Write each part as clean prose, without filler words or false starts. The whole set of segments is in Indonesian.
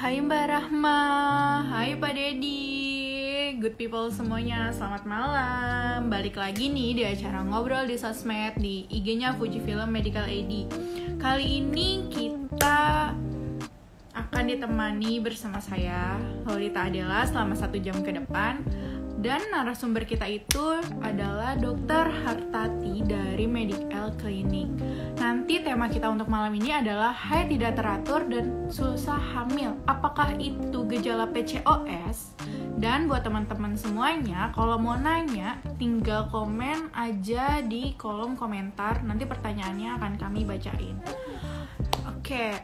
Hai Mbak Rahma, hai Pak Dedi, good people semuanya, selamat malam. Balik lagi nih di acara Ngobrol di Sosmed di IG-nya Fujifilm Medical AD. Kali ini kita akan ditemani bersama saya, Lolita Adela, selama 1 jam ke depan. Dan narasumber kita itu adalah Dr. Hartati dari Medical Clinic. Nanti tema kita untuk malam ini adalah haid tidak teratur dan susah hamil. Apakah itu gejala PCOS? Dan buat teman-teman semuanya, kalau mau nanya, tinggal komen aja di kolom komentar. Nanti pertanyaannya akan kami bacain. Oke,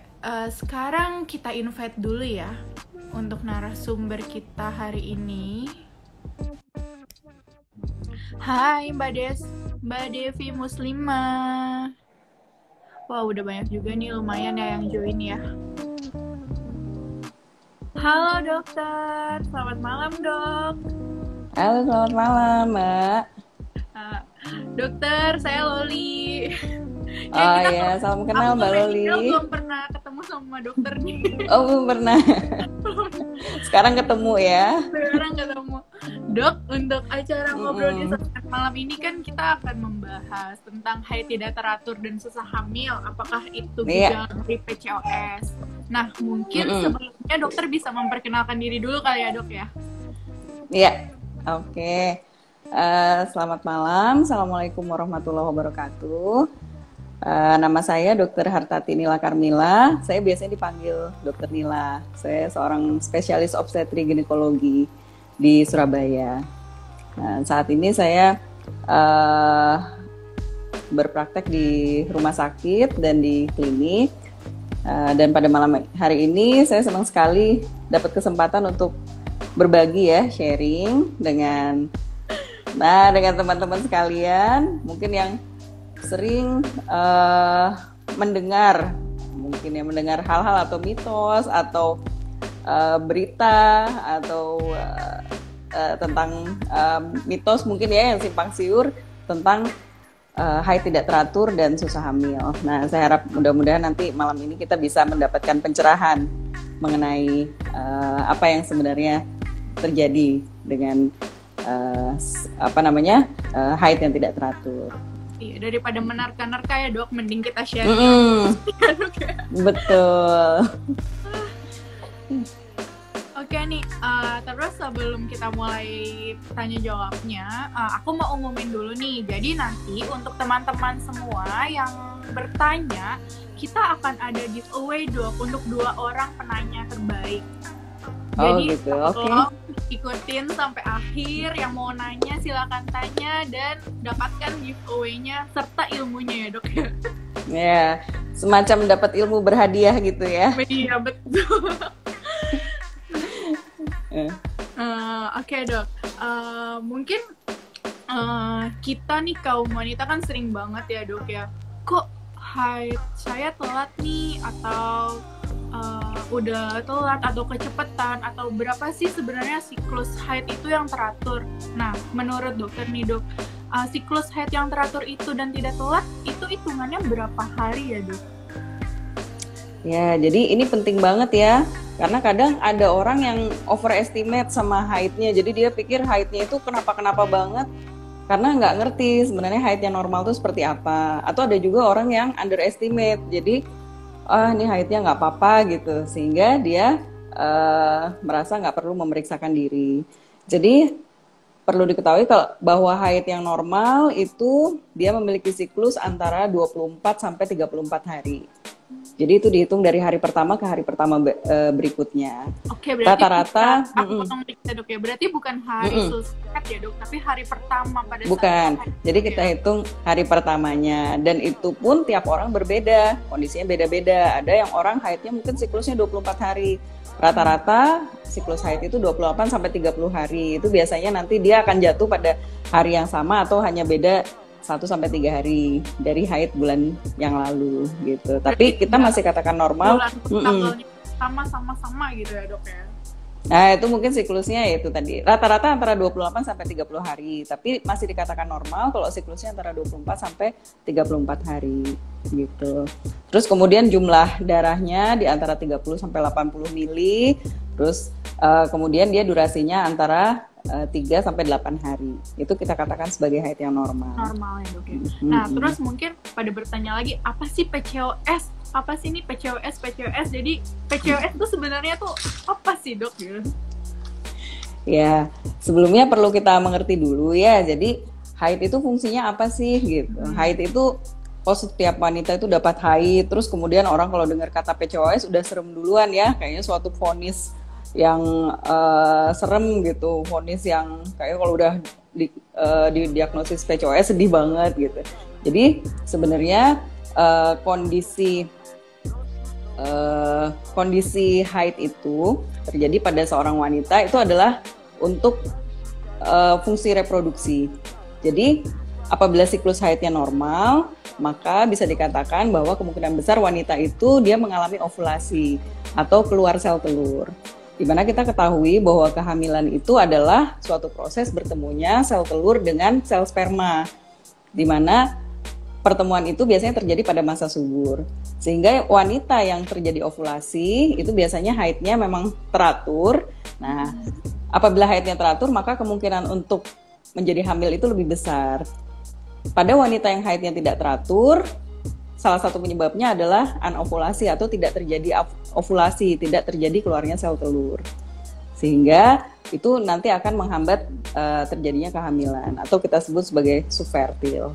sekarang kita invite dulu ya untuk narasumber kita hari ini. Hai Mbak Devi Muslimah. Wah, udah banyak juga nih, lumayan ya yang join ya. Halo dokter, selamat malam dok. Halo, selamat malam, Mbak. Dokter, saya Loli. Oh iya, salam kenal Mbak Loli. Aku belum pernah ketemu sama dokter nih. Oh, belum pernah. Sekarang ketemu ya. Sekarang ketemu. Dok, untuk acara Ngobrol di Sosmed malam ini kan kita akan membahas tentang haid tidak teratur dan susah hamil. Apakah itu gejala dari PCOS? Nah, mungkin sebelumnya dokter bisa memperkenalkan diri dulu kali ya, Dok ya? Iya, oke. Selamat malam, Assalamualaikum warahmatullahi wabarakatuh. Nama saya Dr. Hartati Nila Karmila. Saya biasanya dipanggil Dr. Nila. Saya seorang spesialis obstetri ginekologi di Surabaya. Nah, saat ini saya berpraktek di rumah sakit dan di klinik. Dan pada malam hari ini saya senang sekali dapat kesempatan untuk berbagi ya, sharing dengan teman-teman sekalian, mungkin yang sering mendengar hal-hal atau mitos atau berita atau tentang mitos mungkin ya yang simpang siur tentang haid tidak teratur dan susah hamil. Nah, saya harap mudah-mudahan nanti malam ini kita bisa mendapatkan pencerahan mengenai apa yang sebenarnya terjadi dengan haid yang tidak teratur. Iya, daripada menerka-nerka ya dok, mending kita sharing. Betul. Oke nih, terus sebelum kita mulai tanya jawabnya, aku mau umumin dulu nih. Jadi nanti untuk teman-teman semua yang bertanya, kita akan ada giveaway dok untuk 2 orang penanya terbaik. Jadi gitu. Oke. Ikutin sampai akhir, yang mau nanya silakan tanya dan dapatkan giveaway-nya serta ilmunya ya dok ya. Ya, semacam dapat ilmu berhadiah gitu ya. Iya betul. Oke dok, mungkin kita nih kaum wanita kan sering banget ya dok ya, kok haid saya telat nih, atau udah telat atau kecepatan, atau berapa sih sebenarnya siklus haid itu yang teratur. Nah, menurut dokter nih dok, siklus haid yang teratur itu dan tidak telat itu hitungannya berapa hari ya dok? Ya, jadi ini penting banget ya, karena kadang ada orang yang overestimate sama haidnya, jadi dia pikir haidnya itu kenapa-kenapa banget, karena nggak ngerti sebenarnya haid yang normal itu seperti apa. Atau ada juga orang yang underestimate, jadi ini haidnya nggak apa-apa gitu, sehingga dia merasa nggak perlu memeriksakan diri. Jadi perlu diketahui bahwa haid yang normal itu dia memiliki siklus antara 24 sampai 34 hari. Jadi itu dihitung dari hari pertama ke hari pertama berikutnya. Oke, berarti rata-rata aku potong dikit ya dok ya. Berarti bukan hari selesai ya dok, tapi hari pertama pada saat. Bukan. Jadi kita hitung hari pertamanya, dan itu pun tiap orang berbeda, kondisinya beda-beda. Ada yang orang haidnya mungkin siklusnya 24 hari. Rata-rata siklus haid itu 28 sampai 30 hari. Itu biasanya nanti dia akan jatuh pada hari yang sama atau hanya beda 1 sampai 3 hari dari haid bulan yang lalu gitu. Tapi kita masih katakan normal. Bulan tanggalnya sama gitu ya dok ya. Nah, itu mungkin siklusnya itu tadi. Rata-rata antara 28 sampai 30 hari, tapi masih dikatakan normal kalau siklusnya antara 24 sampai 34 hari gitu. Terus kemudian jumlah darahnya di antara 30 sampai 80 mili. Terus kemudian dia durasinya antara 3 sampai 8 hari. Itu kita katakan sebagai haid yang normal. Normal ya, Dok ya. Nah, terus mungkin pada bertanya lagi, apa sih PCOS? Apa sih ini PCOS? Jadi PCOS itu sebenarnya tuh apa sih, Dok? Ya, sebelumnya perlu kita mengerti dulu ya. Jadi haid itu fungsinya apa sih gitu. Haid itu setiap wanita itu dapat haid. Terus kemudian orang kalau dengar kata PCOS udah serem duluan ya. Kayaknya suatu vonis yang serem gitu. Vonis yang kayak kalau udah didiagnosis PCOS sedih banget gitu. Jadi sebenarnya kondisi haid itu terjadi pada seorang wanita itu adalah untuk fungsi reproduksi. Jadi apabila siklus haidnya normal, maka bisa dikatakan bahwa kemungkinan besar wanita itu dia mengalami ovulasi atau keluar sel telur. Di mana kita ketahui bahwa kehamilan itu adalah suatu proses bertemunya sel telur dengan sel sperma. Di mana pertemuan itu biasanya terjadi pada masa subur. Sehingga wanita yang terjadi ovulasi itu biasanya haidnya memang teratur. Nah, apabila haidnya teratur maka kemungkinan untuk menjadi hamil itu lebih besar. Pada wanita yang haidnya tidak teratur, salah satu penyebabnya adalah anovulasi atau tidak terjadi ovulasi, tidak terjadi keluarnya sel telur. Sehingga itu nanti akan menghambat terjadinya kehamilan atau kita sebut sebagai subfertil.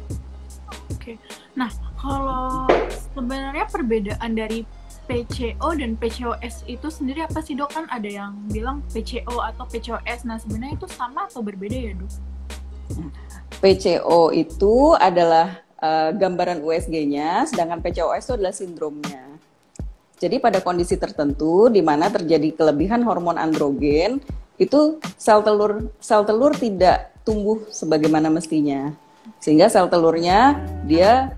Oke. Nah, kalau sebenarnya perbedaan dari PCO dan PCOS itu sendiri apa sih, Dok? Kan ada yang bilang PCO atau PCOS. Nah, sebenarnya itu sama atau berbeda ya, Dok? PCO itu adalah gambaran USG-nya, sedangkan PCOS itu adalah sindromnya. Jadi pada kondisi tertentu di mana terjadi kelebihan hormon androgen, itu sel telur tidak tumbuh sebagaimana mestinya. Sehingga sel telurnya dia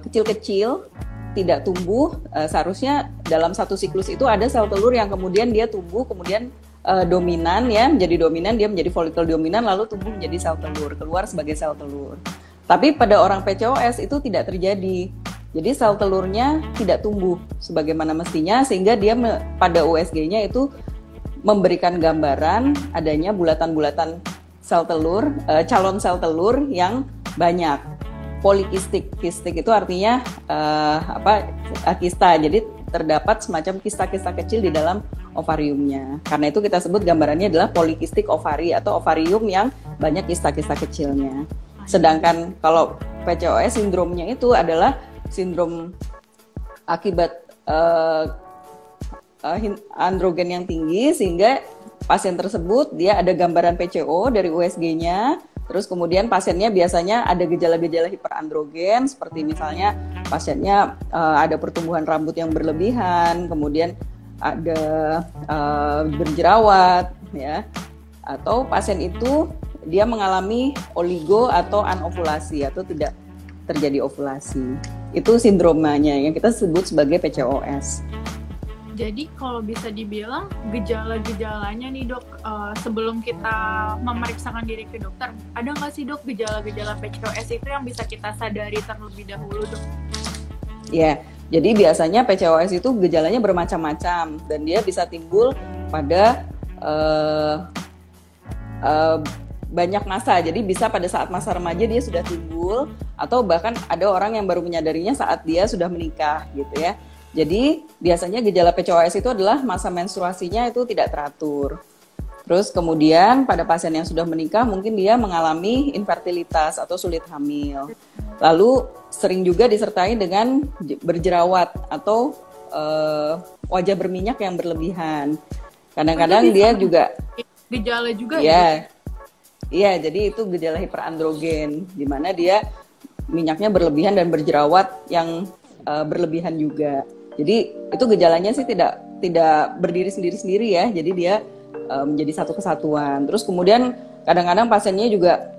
kecil-kecil, tidak tumbuh. Seharusnya dalam satu siklus itu ada sel telur yang kemudian dia tumbuh, kemudian dominan ya, menjadi dominan, dia menjadi folikel dominan, lalu tumbuh menjadi sel telur, keluar sebagai sel telur. Tapi pada orang PCOS itu tidak terjadi. Jadi sel telurnya tidak tumbuh sebagaimana mestinya, sehingga dia pada USG-nya itu memberikan gambaran adanya bulatan-bulatan sel telur, calon sel telur yang banyak. Polikistik, kistik itu artinya kista. Jadi terdapat semacam kista-kista kecil di dalam ovariumnya. Karena itu kita sebut gambarannya adalah polikistik ovari atau ovarium yang banyak kista-kista kecilnya. Sedangkan kalau PCOS sindromnya itu adalah sindrom akibat androgen yang tinggi, sehingga pasien tersebut dia ada gambaran PCO dari USG-nya. Terus kemudian pasiennya biasanya ada gejala-gejala hiperandrogen, seperti misalnya pasiennya ada pertumbuhan rambut yang berlebihan, kemudian ada berjerawat, ya, atau pasien itu dia mengalami oligo atau anovulasi atau tidak terjadi ovulasi. Itu sindromanya yang kita sebut sebagai PCOS. Jadi kalau bisa dibilang gejala-gejalanya nih, Dok, sebelum kita memeriksakan diri ke dokter, ada nggak sih, Dok, gejala-gejala PCOS itu yang bisa kita sadari terlebih dahulu, Dok? Ya, jadi biasanya PCOS itu gejalanya bermacam-macam dan dia bisa timbul pada banyak masa. Jadi bisa pada saat masa remaja dia sudah timbul, atau bahkan ada orang yang baru menyadarinya saat dia sudah menikah gitu ya. Jadi biasanya gejala PCOS itu adalah masa menstruasinya itu tidak teratur. Terus kemudian pada pasien yang sudah menikah mungkin dia mengalami infertilitas atau sulit hamil. Lalu sering juga disertai dengan berjerawat atau wajah berminyak yang berlebihan. Kadang-kadang dia juga gejala juga ya. Iya, jadi itu gejala hiperandrogen di mana dia minyaknya berlebihan dan berjerawat yang berlebihan juga. Jadi itu gejalanya sih tidak berdiri sendiri-sendiri ya. Jadi dia menjadi satu kesatuan. Terus kemudian kadang-kadang pasiennya juga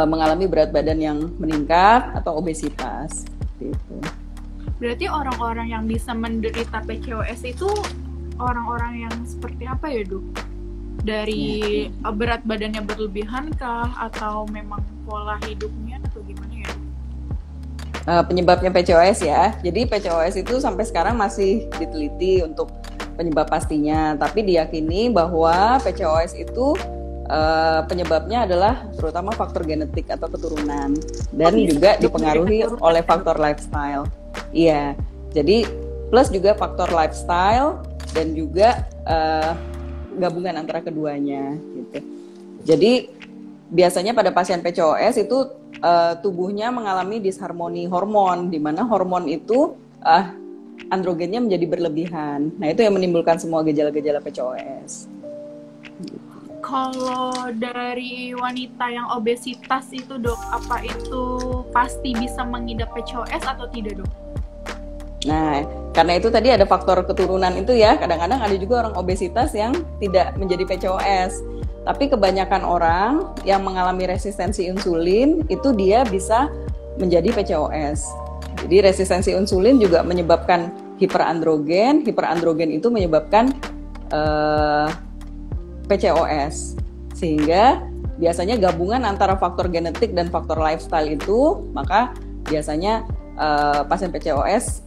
mengalami berat badan yang meningkat atau obesitas gitu. Berarti orang-orang yang bisa menderita PCOS itu orang-orang yang seperti apa ya dok? Dari berat badannya berlebihan kah atau memang pola hidupnya atau gimana ya? Penyebabnya PCOS ya. Jadi PCOS itu sampai sekarang masih diteliti untuk penyebab pastinya, tapi diyakini bahwa PCOS itu penyebabnya adalah terutama faktor genetik atau keturunan dan juga dipengaruhi oleh faktor lifestyle. Iya, jadi plus juga faktor lifestyle dan juga gabungan antara keduanya gitu. Jadi biasanya pada pasien PCOS itu tubuhnya mengalami disharmoni hormon, di mana hormon itu androgennya menjadi berlebihan. Nah, itu yang menimbulkan semua gejala-gejala PCOS. Kalau dari wanita yang obesitas itu dok, apa itu pasti bisa mengidap PCOS atau tidak dok? Nah, karena itu tadi ada faktor keturunan itu ya. Kadang-kadang ada juga orang obesitas yang tidak menjadi PCOS. Tapi kebanyakan orang yang mengalami resistensi insulin itu dia bisa menjadi PCOS. Jadi resistensi insulin juga menyebabkan hiperandrogen. Hiperandrogen itu menyebabkan PCOS. Sehingga biasanya gabungan antara faktor genetik dan faktor lifestyle itu, maka biasanya pasien PCOS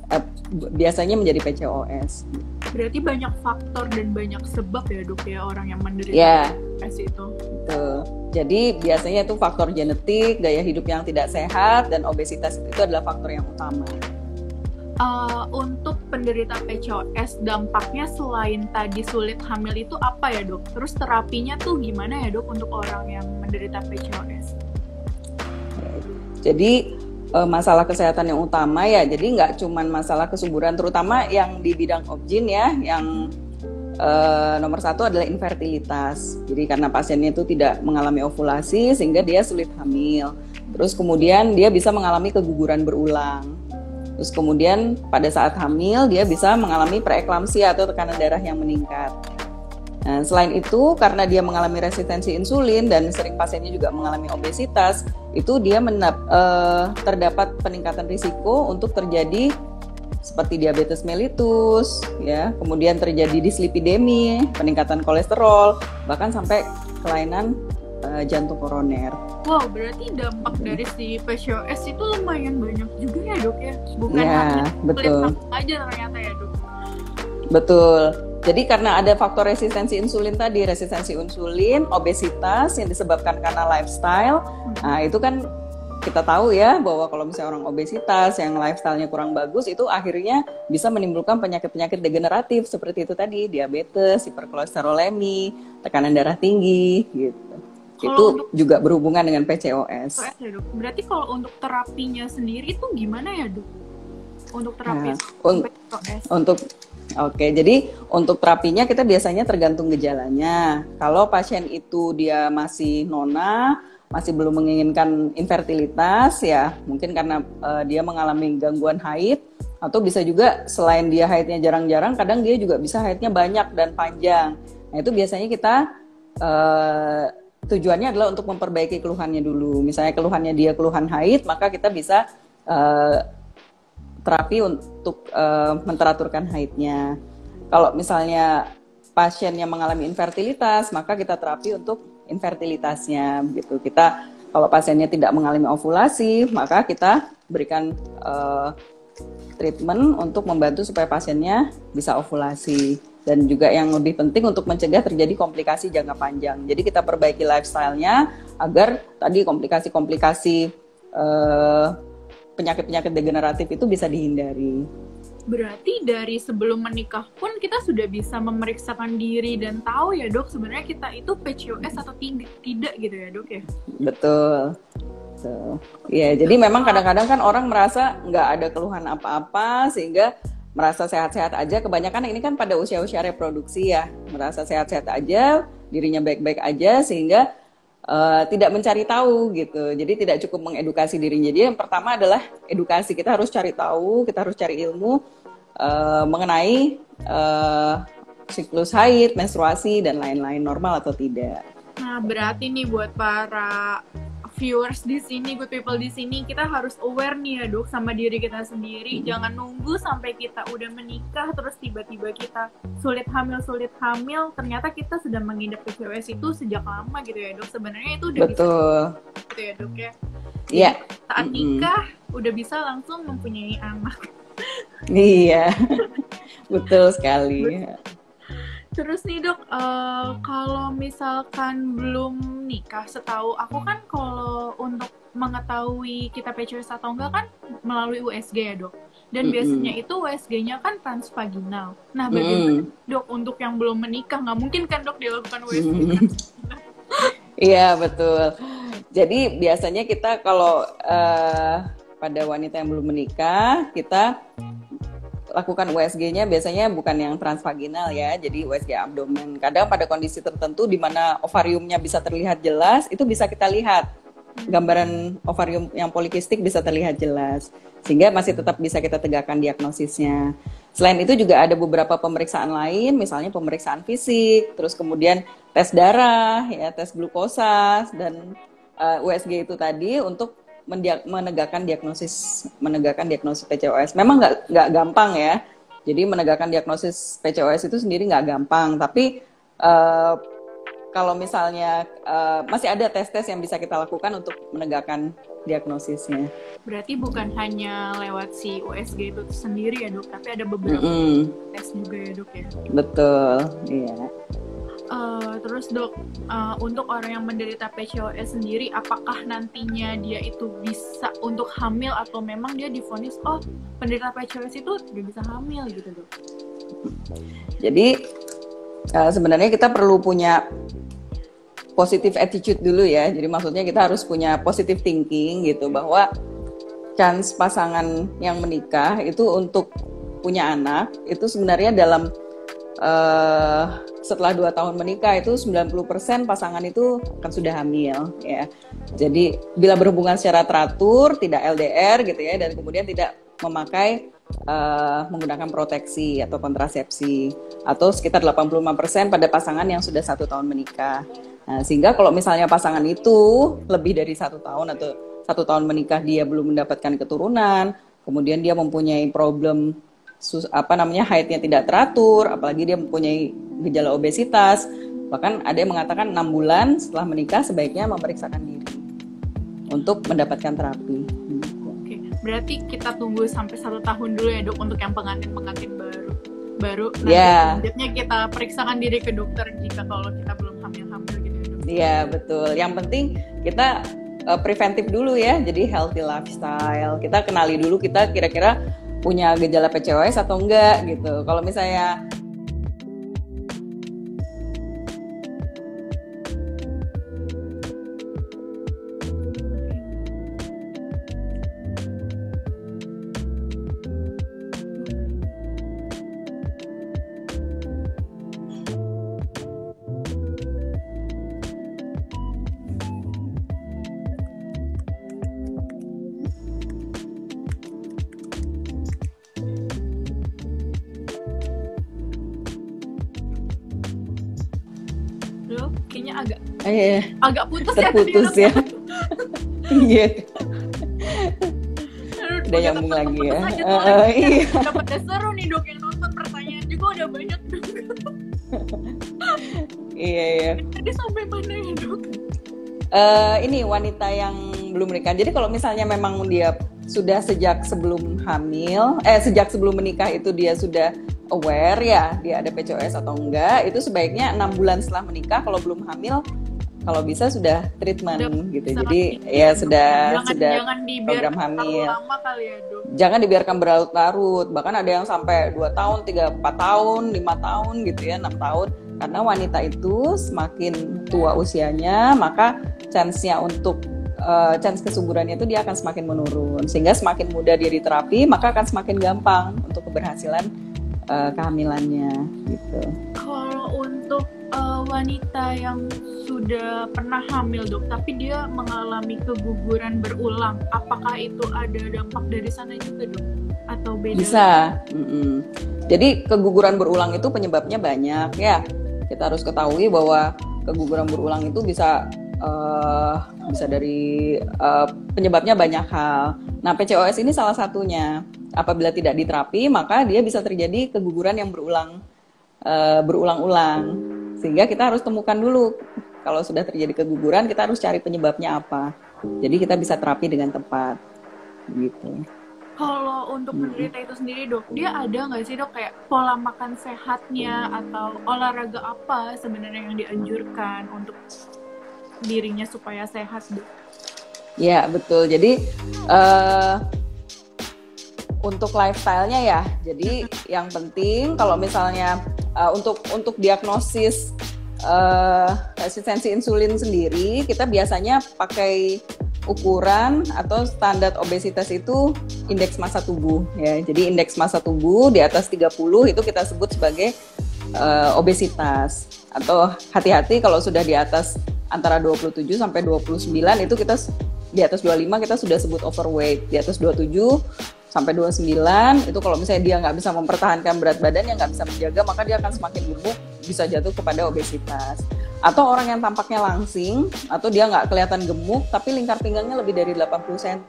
biasanya menjadi PCOS. Berarti banyak faktor dan banyak sebab ya dok ya orang yang menderita PCOS itu. Betul. Jadi biasanya itu faktor genetik, gaya hidup yang tidak sehat, dan obesitas itu adalah faktor yang utama. Untuk penderita PCOS dampaknya selain tadi sulit hamil itu apa ya dok? Terus terapinya tuh gimana ya dok untuk orang yang menderita PCOS? Jadi masalah kesehatan yang utama ya, jadi nggak cuma masalah kesuburan, terutama yang di bidang obgyn ya, yang nomor satu adalah infertilitas. Jadi karena pasiennya itu tidak mengalami ovulasi sehingga dia sulit hamil. Terus kemudian dia bisa mengalami keguguran berulang. Terus kemudian pada saat hamil dia bisa mengalami preeklamsia atau tekanan darah yang meningkat. Nah, selain itu karena dia mengalami resistensi insulin dan sering pasiennya juga mengalami obesitas, itu dia terdapat peningkatan risiko untuk terjadi seperti diabetes mellitus, ya, kemudian terjadi dislipidemi, peningkatan kolesterol, bahkan sampai kelainan jantung koroner. Wow, berarti dampak dari si PCOS itu lumayan banyak juga ya dok ya? Bukan ya, betul. aja ternyata ya dok? Betul. Jadi karena ada faktor resistensi insulin tadi, resistensi insulin, obesitas yang disebabkan karena lifestyle, nah itu kan kita tahu ya bahwa kalau misalnya orang obesitas yang lifestyle-nya kurang bagus itu akhirnya bisa menimbulkan penyakit-penyakit degeneratif seperti itu tadi, diabetes, hiperkolesterolemi, tekanan darah tinggi gitu. Itu juga berhubungan dengan PCOS. Ya, dok. Berarti kalau untuk terapinya sendiri itu gimana ya dok? Untuk terapi PCOS? Oke, jadi untuk terapinya kita biasanya tergantung gejalanya. Kalau pasien itu dia masih nona, masih belum menginginkan infertilitas ya, mungkin karena dia mengalami gangguan haid, atau bisa juga selain dia haidnya jarang-jarang, kadang dia juga bisa haidnya banyak dan panjang. Nah itu biasanya kita tujuannya adalah untuk memperbaiki keluhannya dulu. Misalnya keluhannya dia keluhan haid, maka kita bisa terapi untuk menteraturkan haidnya. Kalau misalnya pasien yang mengalami infertilitas, maka kita terapi untuk infertilitasnya gitu. Kita kalau pasiennya tidak mengalami ovulasi, maka kita berikan treatment untuk membantu supaya pasiennya bisa ovulasi. Dan juga yang lebih penting untuk mencegah terjadi komplikasi jangka panjang. Jadi kita perbaiki lifestyle-nya agar tadi komplikasi-komplikasi penyakit-penyakit degeneratif itu bisa dihindari. Berarti dari sebelum menikah pun kita sudah bisa memeriksakan diri dan tahu ya dok sebenarnya kita itu PCOS atau tidak gitu ya dok ya? Betul. Ya, jadi memang kadang-kadang kan orang merasa nggak ada keluhan apa-apa sehingga merasa sehat-sehat aja. Kebanyakan ini kan pada usia-usia reproduksi ya, merasa sehat-sehat aja, dirinya baik-baik aja sehingga tidak mencari tahu gitu. Jadi tidak cukup mengedukasi dirinya. Jadi yang pertama adalah edukasi. Kita harus cari tahu, kita harus cari ilmu mengenai siklus haid, menstruasi dan lain-lain, normal atau tidak. Nah, berarti nih buat para viewers di sini, good people di sini, kita harus aware nih ya dok sama diri kita sendiri. Jangan nunggu sampai kita udah menikah terus tiba-tiba kita sulit hamil, ternyata kita sudah mengidap PCOS itu sejak lama gitu ya dok. Sebenarnya itu udah bisa gitu ya dok ya. Iya. Saat nikah udah bisa langsung mempunyai anak. Iya, betul sekali. Terus nih dok, kalau misalkan belum nikah, setahu aku kan kalau untuk mengetahui kita PCOS atau enggak kan melalui USG ya dok. Dan biasanya itu USG-nya kan transvaginal. Nah bagaimana dok untuk yang belum menikah? Nggak mungkin kan dok dilakukan USG transvaginal? Iya betul. Jadi biasanya kita kalau pada wanita yang belum menikah, kita lakukan USG-nya biasanya bukan yang transvaginal ya, jadi USG abdomen. Kadang pada kondisi tertentu di mana ovariumnya bisa terlihat jelas, itu bisa kita lihat. Gambaran ovarium yang polikistik bisa terlihat jelas, sehingga masih tetap bisa kita tegakkan diagnosisnya. Selain itu juga ada beberapa pemeriksaan lain, misalnya pemeriksaan fisik, terus kemudian tes darah, ya, tes glukosa, dan USG itu tadi untuk menegakkan diagnosis PCOS. Memang nggak gampang ya. Jadi menegakkan diagnosis PCOS itu sendiri nggak gampang. Tapi kalau misalnya masih ada tes-tes yang bisa kita lakukan untuk menegakkan diagnosisnya. Berarti bukan hanya lewat si USG itu sendiri ya dok, tapi ada beberapa tes juga ya dok ya. Betul, iya. Terus dok, untuk orang yang menderita PCOS sendiri, apakah nantinya dia itu bisa untuk hamil atau memang dia divonis penderita PCOS itu dia bisa hamil gitu dok? Jadi sebenarnya kita perlu punya positive attitude dulu ya. Jadi maksudnya kita harus punya positive thinking gitu, bahwa chance pasangan yang menikah itu untuk punya anak itu sebenarnya dalam setelah 2 tahun menikah itu 90% pasangan itu kan sudah hamil ya. Jadi bila berhubungan secara teratur, tidak LDR gitu ya, dan kemudian tidak memakai menggunakan proteksi atau kontrasepsi, atau sekitar 85% pada pasangan yang sudah 1 tahun menikah. Nah, sehingga kalau misalnya pasangan itu lebih dari 1 tahun atau 1 tahun menikah dia belum mendapatkan keturunan, kemudian dia mempunyai problem haidnya tidak teratur, apalagi dia mempunyai gejala obesitas, bahkan ada yang mengatakan 6 bulan setelah menikah sebaiknya memeriksakan diri untuk mendapatkan terapi. Oke, berarti kita tunggu sampai 1 tahun dulu ya dok untuk yang pengantin baru nanti selanjutnya kita periksakan diri ke dokter jika kalau kita belum hamil gitu ya dok. Iya betul, yang penting kita preventif dulu ya, jadi healthy lifestyle. Kita kenali dulu kita kira-kira punya gejala PCOS atau enggak gitu. Kalau misalnya kayaknya agak putus ya. Iya. Udah nyambung lagi ya. Iya. Udah pada seru nih dok, yang nonton pertanyaan juga udah banyak dok. Iya. Jadi sampai mana ya dok? Ini wanita yang belum menikah. Jadi kalau misalnya memang dia sudah sejak sebelum menikah itu dia sudah aware ya dia ada PCOS atau enggak, itu sebaiknya 6 bulan setelah menikah kalau belum hamil, kalau bisa sudah treatment gitu. Jadi ya sudah program hamil. Lama kali ya, dok. Jangan dibiarkan berlarut-larut. Bahkan ada yang sampai 2 tahun, 3, 4 tahun, 5 tahun gitu ya, 6 tahun. Karena wanita itu semakin tua usianya, maka chance kesuburannya itu dia akan semakin menurun. Sehingga semakin mudah dia diterapi, maka akan semakin gampang untuk keberhasilan kehamilannya gitu. Kalau untuk wanita yang sudah pernah hamil dok, tapi dia mengalami keguguran berulang, apakah itu ada dampak dari sana juga dok? Atau beda? Bisa. Jadi keguguran berulang itu penyebabnya banyak ya. Kita harus ketahui bahwa keguguran berulang itu bisa eh, bisa dari penyebabnya banyak hal. Nah, PCOS ini salah satunya. Apabila tidak diterapi, maka dia bisa terjadi keguguran yang berulang-ulang. Sehingga kita harus temukan dulu kalau sudah terjadi keguguran, kita harus cari penyebabnya apa. Jadi kita bisa terapi dengan tepat. Gitu. Kalau untuk penderita itu sendiri dok, dia ada nggak sih dok kayak pola makan sehatnya atau olahraga apa sebenarnya yang dianjurkan untuk dirinya supaya sehat dok? Ya betul. Jadi untuk lifestyle-nya ya. Jadi yang penting kalau misalnya untuk diagnosis resistensi insulin sendiri, kita biasanya pakai ukuran atau standar obesitas itu indeks massa tubuh ya. Jadi indeks massa tubuh di atas 30 itu kita sebut sebagai obesitas. Atau hati-hati kalau sudah di atas antara 27 sampai 29 itu kita di atas 25 kita sudah sebut overweight. Di atas 27 sampai 29 itu kalau misalnya dia nggak bisa mempertahankan berat badan, yang nggak bisa menjaga, maka dia akan semakin gemuk, bisa jatuh kepada obesitas. Atau orang yang tampaknya langsing atau dia nggak kelihatan gemuk tapi lingkar pinggangnya lebih dari 80 cm,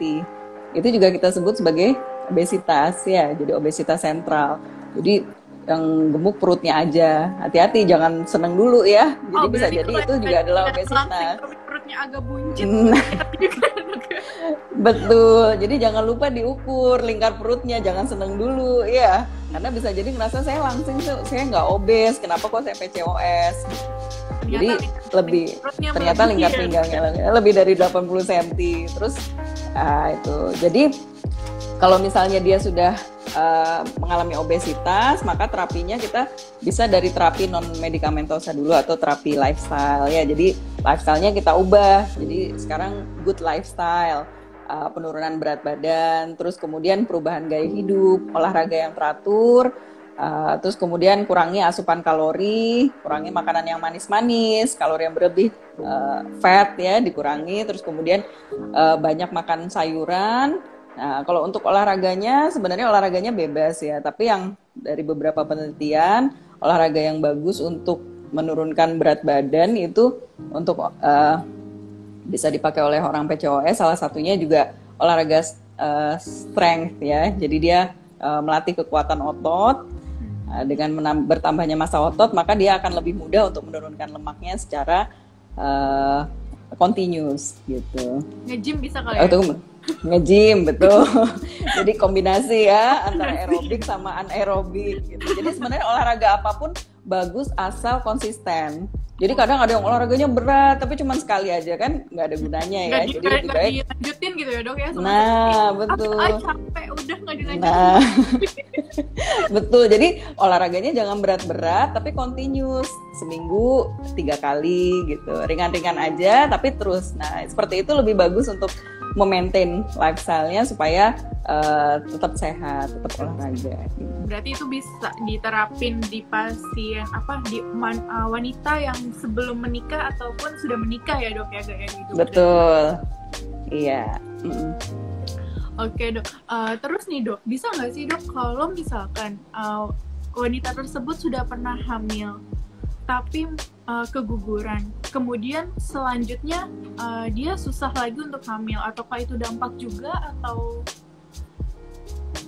itu juga kita sebut sebagai obesitas ya. Jadi obesitas sentral. Jadi yang gemuk perutnya aja, hati-hati jangan seneng dulu ya. Jadi bisa jadi itu juga adalah obesitas. Perutnya agak buncit. Betul. Jadi jangan lupa diukur lingkar perutnya, jangan seneng dulu ya. Karena bisa jadi ngerasa saya langsing, saya nggak obes, kenapa kok saya PCOS? Jadi ternyata lingkar pinggangnya lebih dari 80 cm. Terus itu. Jadi kalau misalnya dia sudah mengalami obesitas, maka terapinya kita bisa dari terapi non medikamentosa dulu atau terapi lifestyle ya. Jadi lifestyle-nya kita ubah. Jadi sekarang good lifestyle, penurunan berat badan, terus kemudian perubahan gaya hidup, olahraga yang teratur, terus kemudian kurangi asupan kalori, kurangi makanan yang manis-manis, kalori yang berlebih, fat ya dikurangi, terus kemudian banyak makan sayuran. Nah, kalau untuk olahraganya, sebenarnya olahraganya bebas ya, tapi yang dari beberapa penelitian, olahraga yang bagus untuk menurunkan berat badan itu untuk bisa dipakai oleh orang PCOS, salah satunya juga olahraga strength ya, jadi dia melatih kekuatan otot. Dengan bertambahnya massa otot, maka dia akan lebih mudah untuk menurunkan lemaknya secara continuous gitu. Nge-gym bisa kali ya? Nge-gym, betul. Jadi kombinasi ya antara aerobik sama anaerobik gitu. Jadi sebenarnya olahraga apapun bagus asal konsisten. Jadi kadang ada yang olahraganya berat tapi cuma sekali aja kan nggak ada gunanya ya. Jadi lebih baik dilanjutin gitu ya dok ya. Nah betul. Capek udah nggak dilanjutin. Nah betul. Jadi olahraganya jangan berat-berat tapi continuous, seminggu 3 kali gitu. Ringan-ringan aja tapi terus. Nah seperti itu lebih bagus untuk memaintain lifestyle-nya supaya tetap sehat, tetap olahraga. Berarti itu bisa diterapin di pasien wanita yang sebelum menikah ataupun sudah menikah ya dok ya gaya hidup. Betul, iya. Oke dok. Terus nih dok, bisa nggak sih dok kalau misalkan wanita tersebut sudah pernah hamil tapi keguguran, kemudian selanjutnya dia susah lagi untuk hamil, ataukah itu dampak juga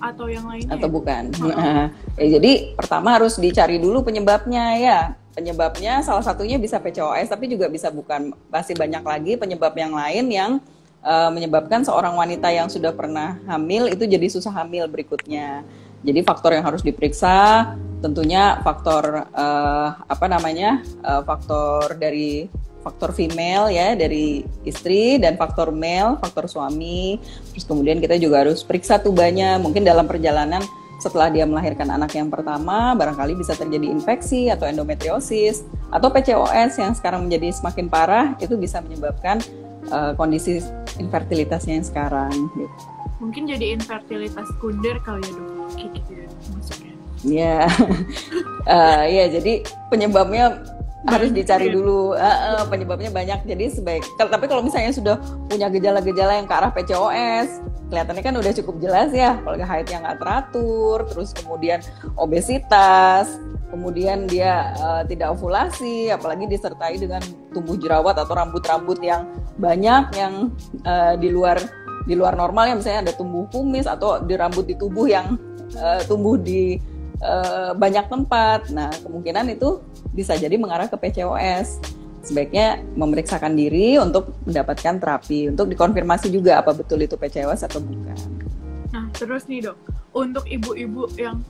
atau yang lainnya? Atau bukan? Nah, jadi pertama harus dicari dulu penyebabnya ya. Penyebabnya salah satunya bisa PCOS, tapi juga bisa bukan. Masih banyak lagi penyebab yang lain yang menyebabkan seorang wanita yang sudah pernah hamil itu jadi susah hamil berikutnya. Jadi faktor yang harus diperiksa tentunya faktor faktor female ya dari istri, dan faktor male, faktor suami. Terus kemudian kita juga harus periksa tubannya. Mungkin dalam perjalanan setelah dia melahirkan anak yang pertama, barangkali bisa terjadi infeksi atau endometriosis atau PCOS yang sekarang menjadi semakin parah, itu bisa menyebabkan kondisi infertilitasnya yang sekarang. Gitu. Mungkin jadi infertilitas sekunder kali ya dok, gitu ya maksudnya. Ya, ya jadi penyebabnya harus dicari dulu penyebabnya banyak. Jadi tapi kalau misalnya sudah punya gejala-gejala yang ke arah PCOS, kelihatannya kan udah cukup jelas ya, kalau haidnya nggak teratur, terus kemudian obesitas, kemudian dia tidak ovulasi, apalagi disertai dengan tumbuh jerawat atau rambut-rambut yang banyak yang di luar normal ya, misalnya ada tumbuh kumis atau di rambut di tubuh yang tumbuh di banyak tempat. Nah, kemungkinan itu bisa jadi mengarah ke PCOS. Sebaiknya memeriksakan diri untuk mendapatkan terapi, untuk dikonfirmasi juga apa betul itu PCOS atau bukan. Nah, terus nih dok, untuk ibu-ibu yang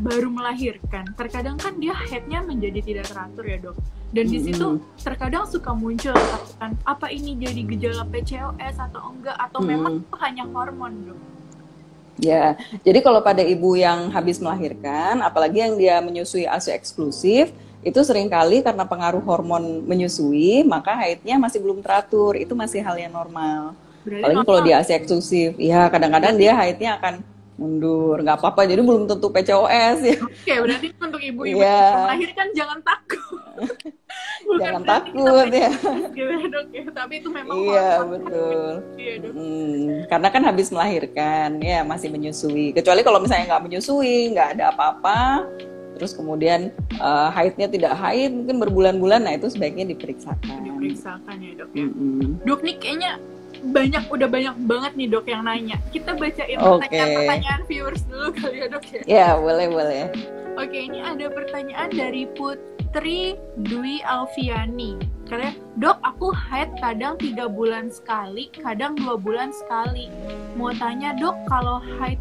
baru melahirkan, terkadang kan dia haidnya menjadi tidak teratur ya dok. Dan di situ terkadang suka muncul kan, apa ini jadi gejala PCOS atau enggak, atau memang itu hanya hormon dok? Ya, jadi kalau pada ibu yang habis melahirkan, apalagi yang dia menyusui ASI eksklusif, itu seringkali karena pengaruh hormon menyusui, maka haidnya masih belum teratur. Itu masih hal yang normal. Apalagi kalau dia ASI eksklusif, ya kadang-kadang dia haidnya akan mundur, nggak apa-apa. Jadi belum tentu PCOS ya. Oke, berarti untuk ibu-ibu yang melahirkan jangan takut. Jangan takut ya. Dok, ya. Tapi itu memang betul. Iya, dok. Karena kan habis melahirkan, ya masih menyusui. Kecuali kalau misalnya nggak menyusui, nggak ada apa-apa, terus kemudian haidnya tidak haid, mungkin berbulan-bulan, nah itu sebaiknya diperiksakan. Diperiksakan ya dok ya. Dok nih kayaknya udah banyak banget nih dok yang nanya. Kita bacain pertanyaan viewers dulu kali ya dok ya. Ya boleh. Oke, ini ada pertanyaan dari Putri Dwi Alfiani. Katanya, dok aku haid kadang 3 bulan sekali, kadang 2 bulan sekali. Mau tanya dok, kalau haid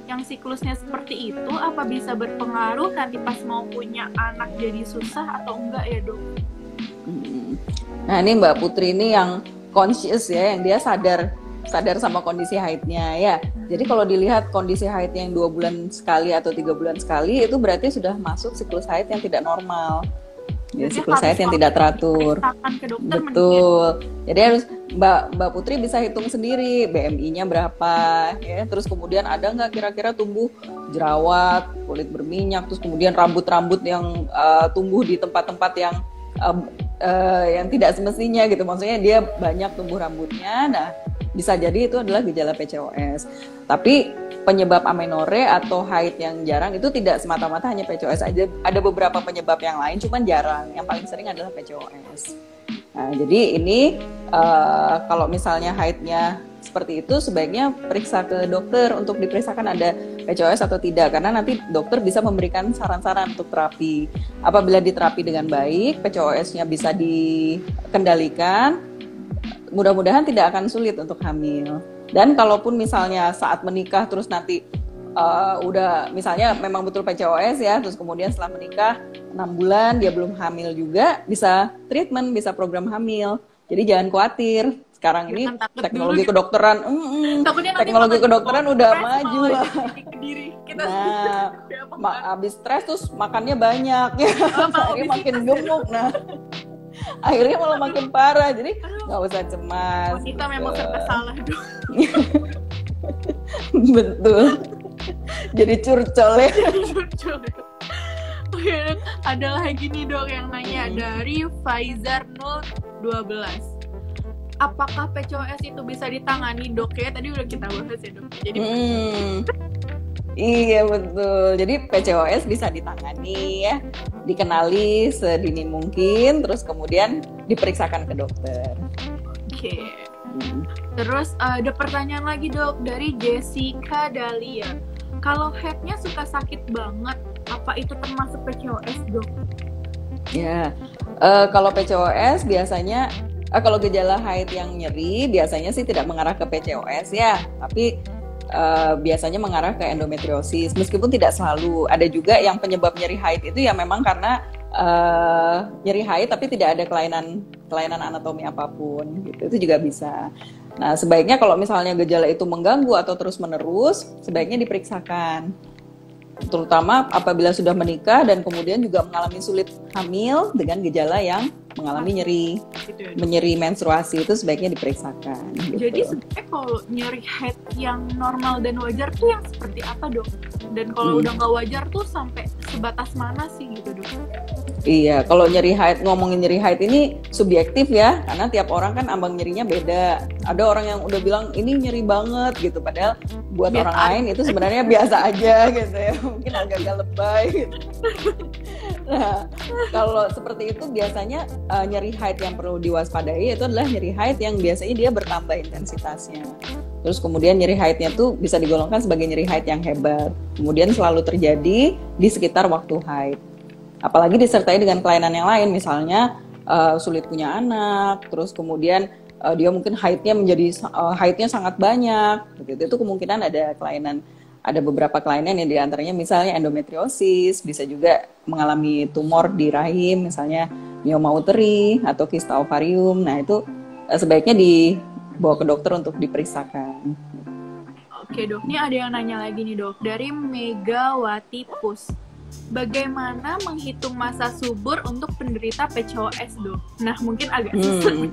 yang siklusnya seperti itu, apa bisa berpengaruh nanti pas mau punya anak jadi susah atau enggak ya dok? Nah ini Mbak Putri ini yang conscious ya, yang dia sadar sama kondisi haidnya ya. Jadi kalau dilihat kondisi haidnya yang 2 bulan sekali atau 3 bulan sekali, itu berarti sudah masuk siklus haid yang tidak normal. Ya, siklus haid yang tidak teratur. Betul. Jadi harus Mbak Putri bisa hitung sendiri BMI-nya berapa ya. Terus kemudian ada nggak kira-kira tumbuh jerawat, kulit berminyak, terus kemudian rambut-rambut yang tumbuh di tempat-tempat yang tidak semestinya gitu. Maksudnya dia banyak tumbuh rambutnya. Nah, bisa jadi itu adalah gejala PCOS. Tapi penyebab amenorre atau haid yang jarang itu tidak semata-mata hanya PCOS aja. Ada beberapa penyebab yang lain, cuman jarang. Yang paling sering adalah PCOS. Nah, jadi ini kalau misalnya haidnya seperti itu, sebaiknya periksa ke dokter untuk diperiksakan ada PCOS atau tidak. Karena nanti dokter bisa memberikan saran-saran untuk terapi. Apabila diterapi dengan baik, PCOS-nya bisa dikendalikan, mudah-mudahan tidak akan sulit untuk hamil. Dan kalaupun misalnya saat menikah terus nanti udah misalnya memang betul PCOS ya, terus kemudian setelah menikah 6 bulan dia belum hamil juga, bisa treatment, bisa program hamil. Jadi jangan khawatir. Sekarang ini teknologi kedokteran, teknologi kedokteran udah maju lah. Nah, habis stres terus makannya banyak ya, akhirnya makin gemuk. Nah, akhirnya malah makin parah. Jadi nggak usah cemas. Kita memang serba salah dong. Betul. Jadi curcol ya. Oke, ada lagi nih dok yang nanya dari Faizar 012. Apakah PCOS itu bisa ditangani dok? Ya tadi udah kita bahas ya dok. Jadi iya betul. Jadi PCOS bisa ditangani ya, dikenali sedini mungkin, terus kemudian diperiksakan ke dokter. Oke. Terus ada pertanyaan lagi dok dari Jessica Dahlia. Kalau haidnya suka sakit banget, apa itu termasuk PCOS dok? Ya, kalau PCOS biasanya kalau gejala haid yang nyeri biasanya sih tidak mengarah ke PCOS ya, tapi biasanya mengarah ke endometriosis. Meskipun tidak selalu, ada juga yang penyebab nyeri haid itu ya memang karena nyeri haid tapi tidak ada kelainan anatomi apapun gitu. Itu juga bisa. Nah, sebaiknya kalau misalnya gejala itu mengganggu atau terus-menerus, sebaiknya diperiksakan. Terutama apabila sudah menikah dan kemudian juga mengalami sulit hamil dengan gejala yang mengalami nyeri menstruasi, itu sebaiknya diperiksakan. Gitu. Jadi sebenarnya kalau nyeri haid yang normal dan wajar tuh yang seperti apa dok? Dan kalau udah nggak wajar tuh sampai sebatas mana sih gitu dok? Iya, kalau ngomongin nyeri haid ini subjektif ya, karena tiap orang kan ambang nyerinya beda. Ada orang yang udah bilang ini nyeri banget gitu, padahal buat biasa orang lain itu sebenarnya biasa aja gitu ya, mungkin agak-agak lebay gitu. Nah, kalau seperti itu biasanya nyeri haid yang perlu diwaspadai itu adalah nyeri haid yang biasanya dia bertambah intensitasnya. Terus kemudian nyeri haidnya tuh bisa digolongkan sebagai nyeri haid yang hebat. Kemudian selalu terjadi di sekitar waktu haid. Apalagi disertai dengan kelainan yang lain, misalnya sulit punya anak, terus kemudian dia mungkin haidnya sangat banyak, gitu. Itu kemungkinan ada beberapa kelainan yang diantaranya misalnya endometriosis, bisa juga mengalami tumor di rahim, misalnya mioma uteri atau kista ovarium. Nah itu sebaiknya dibawa ke dokter untuk diperiksakan. Oke dok, ini ada yang nanya lagi nih dok, dari Megawati Pus. Bagaimana menghitung masa subur untuk penderita PCOS dok? Nah mungkin agak susah.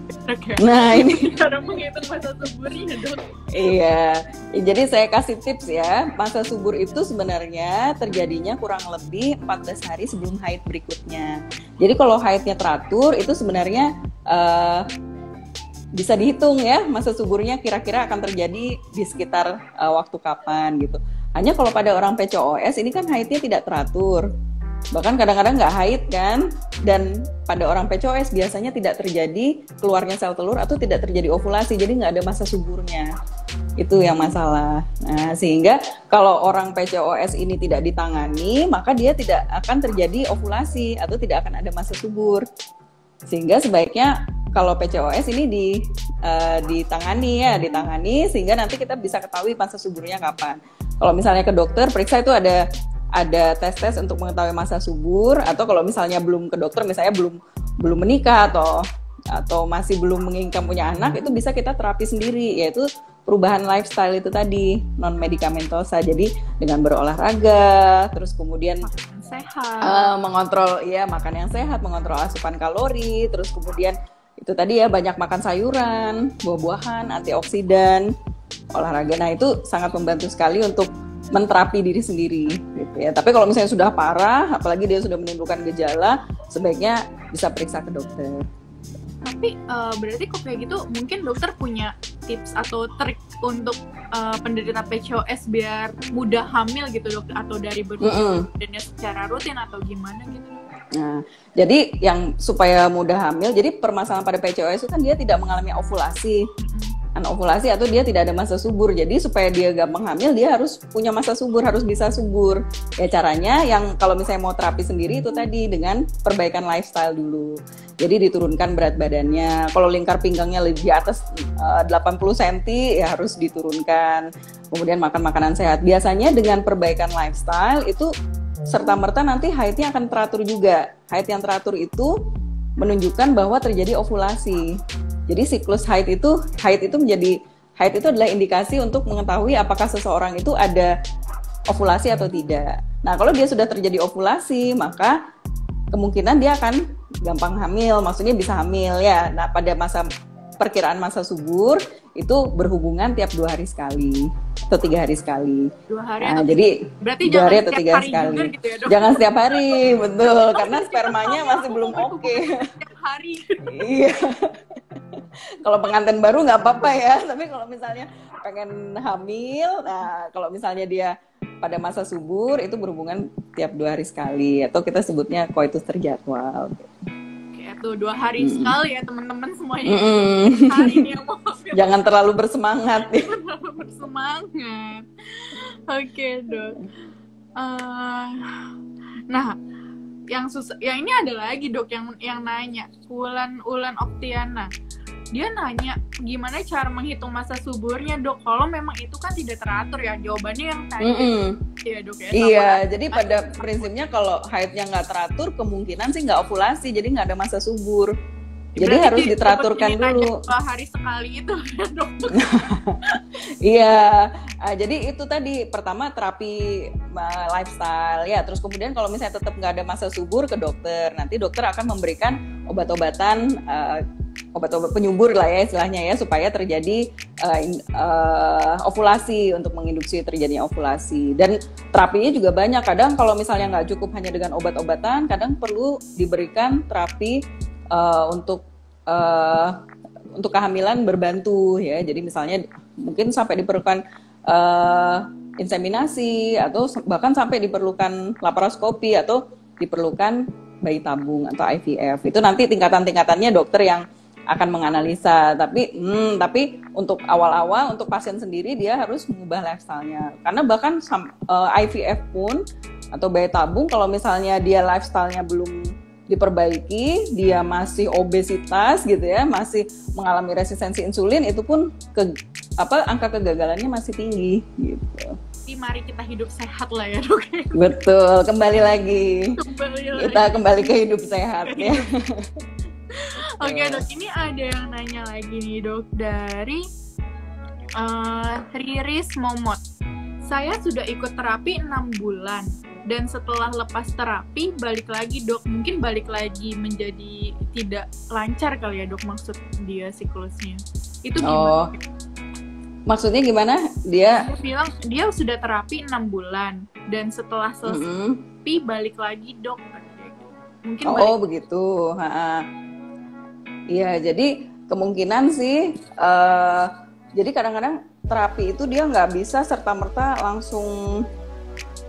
Nah ini cara menghitung masa suburnya dok. Iya, jadi saya kasih tips ya. Masa subur itu sebenarnya terjadinya kurang lebih 14 hari sebelum haid berikutnya. Jadi kalau haidnya teratur itu sebenarnya bisa dihitung ya masa suburnya kira-kira akan terjadi di sekitar waktu kapan gitu. Hanya kalau pada orang PCOS ini kan haidnya tidak teratur, bahkan kadang-kadang nggak haid kan, dan pada orang PCOS biasanya tidak terjadi keluarnya sel telur atau tidak terjadi ovulasi, jadi nggak ada masa suburnya. Itu yang masalah. Nah, sehingga kalau orang PCOS ini tidak ditangani, maka dia tidak akan terjadi ovulasi atau tidak akan ada masa subur. Sehingga sebaiknya kalau PCOS ini ditangani sehingga nanti kita bisa ketahui masa suburnya kapan. Kalau misalnya ke dokter periksa itu ada tes untuk mengetahui masa subur, atau kalau misalnya belum ke dokter, misalnya belum menikah atau masih belum menginginkan punya anak, itu bisa kita terapi sendiri, yaitu perubahan lifestyle itu tadi, non medikamentosa. Jadi dengan berolahraga, terus kemudian sehat, mengontrol makan yang sehat, mengontrol asupan kalori, terus kemudian itu tadi ya banyak makan sayuran, buah-buahan, antioksidan, olahraga. Nah itu sangat membantu sekali untuk menterapi diri sendiri gitu ya. Tapi kalau misalnya sudah parah, apalagi dia sudah menimbulkan gejala, sebaiknya bisa periksa ke dokter. Tapi berarti kok kayak gitu mungkin dokter punya tips atau trik untuk penderita PCOS biar mudah hamil gitu dok, atau dari berhubungannya secara rutin atau gimana gitu? Nah, jadi yang supaya mudah hamil, jadi permasalahan pada PCOS itu kan dia tidak mengalami ovulasi, anovulasi atau dia tidak ada masa subur. Jadi supaya dia gampang hamil, dia harus punya masa subur, harus bisa subur. Ya caranya yang kalau misalnya mau terapi sendiri itu tadi dengan perbaikan lifestyle dulu. Jadi diturunkan berat badannya. Kalau lingkar pinggangnya lebih di atas 80 cm ya harus diturunkan. Kemudian makan makanan sehat. Biasanya dengan perbaikan lifestyle itu serta-merta nanti haidnya akan teratur juga. Haid yang teratur itu menunjukkan bahwa terjadi ovulasi. Jadi siklus haid itu adalah indikasi untuk mengetahui apakah seseorang itu ada ovulasi atau tidak. Nah, kalau dia sudah terjadi ovulasi, maka kemungkinan dia akan gampang hamil, maksudnya bisa hamil ya. Nah, pada perkiraan masa subur itu berhubungan tiap 2 hari sekali atau 3 hari sekali. 2 hari nah, jadi berarti 2 hari atau 3 hari sekali. Gitu ya, jangan setiap hari, betul, karena spermanya masih belum oke. Setiap hari. Iya. Kalau pengantin baru nggak apa-apa ya, tapi kalau misalnya pengen hamil, nah kalau misalnya dia pada masa subur itu berhubungan tiap 2 hari sekali, atau kita sebutnya koitus terjadwal. Tuh 2 hari sekali ya teman-teman semuanya. Hari ini yang mau jangan terlalu bersemangat. Bersemangat. Oke dok. Nah, yang susah, yang ini ada lagi dok yang nanya, Ulan Oktiana. Dia nanya gimana cara menghitung masa suburnya dok, kalau memang itu kan tidak teratur ya. Jawabannya yang tadi ya dok ya. Iya, jadi pada prinsipnya kalau haidnya nggak teratur, kemungkinan sih nggak ovulasi, jadi nggak ada masa subur. Jadi berarti harus diteraturkan dulu. 2 hari sekali itu ya dok. Iya, jadi itu tadi pertama terapi lifestyle ya, terus kemudian kalau misalnya tetap nggak ada masa subur ke dokter, nanti dokter akan memberikan obat-obatan obat-obat penyubur lah ya istilahnya ya, supaya terjadi ovulasi, untuk menginduksi terjadinya ovulasi. Dan terapinya juga banyak. Kadang kalau misalnya nggak cukup hanya dengan obat-obatan, kadang perlu diberikan terapi untuk kehamilan berbantu ya. Jadi misalnya mungkin sampai diperlukan inseminasi, atau bahkan sampai diperlukan laparoskopi, atau diperlukan bayi tabung atau IVF. Itu nanti tingkatan-tingkatannya dokter yang akan menganalisa. Tapi untuk awal-awal, untuk pasien sendiri dia harus mengubah lifestyle-nya. Karena bahkan IVF pun atau bayi tabung, kalau misalnya dia lifestyle-nya belum diperbaiki, dia masih obesitas gitu ya, masih mengalami resistensi insulin, itu pun angka kegagalannya masih tinggi gitu. Jadi mari kita hidup sehat lah ya dok. Betul, kembali lagi. Kita kembali ke hidup sehat ya. Oke dok, ini ada yang nanya lagi nih dok, dari Riris Momot. Saya sudah ikut terapi 6 bulan. Dan setelah lepas terapi, balik lagi dok, mungkin balik lagi menjadi tidak lancar kali ya dok, maksud dia siklusnya. Itu gimana? Maksudnya gimana? Dia bilang dia sudah terapi 6 bulan, dan setelah selesai balik lagi dok. Mungkin begitu. Iya, jadi kemungkinan sih, jadi kadang-kadang terapi itu dia nggak bisa serta-merta langsung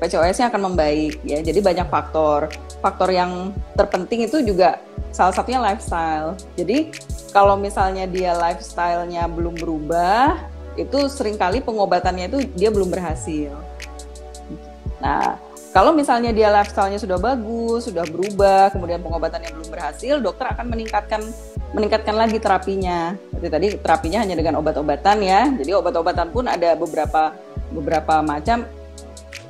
PCOS-nya akan membaik ya. Jadi banyak faktor. Faktor yang terpenting itu juga salah satunya lifestyle. Jadi kalau misalnya dia lifestyle-nya belum berubah, itu seringkali pengobatannya itu dia belum berhasil. Nah, kalau misalnya dia lifestyle-nya sudah bagus, sudah berubah, kemudian pengobatannya belum berhasil, dokter akan meningkatkan lagi terapinya. Seperti tadi terapinya hanya dengan obat-obatan ya. Jadi obat-obatan pun ada beberapa macam.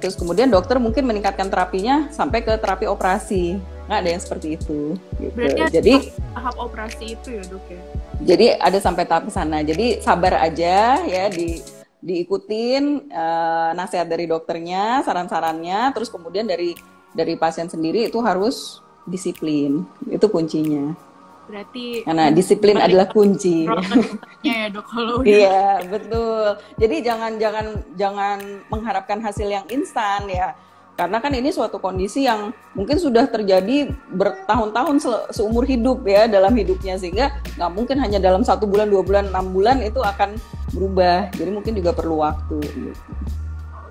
Terus kemudian dokter mungkin meningkatkan terapinya sampai ke terapi operasi. Nggak ada yang seperti itu. Gitu. Berarti jadi tahap operasi itu ya dok ya? Jadi ada sampai tahap sana. Jadi sabar aja ya, diikutin nasihat dari dokternya, saran-sarannya. Terus kemudian dari pasien sendiri itu harus disiplin. Itu kuncinya. Berarti karena disiplin adalah kunci. Ya dok, kalau iya betul. Jadi jangan mengharapkan hasil yang instan ya. Karena kan ini suatu kondisi yang mungkin sudah terjadi bertahun-tahun seumur hidup ya dalam hidupnya, sehingga nggak mungkin hanya dalam 1 bulan, 2 bulan, 6 bulan itu akan berubah. Jadi mungkin juga perlu waktu. Gitu.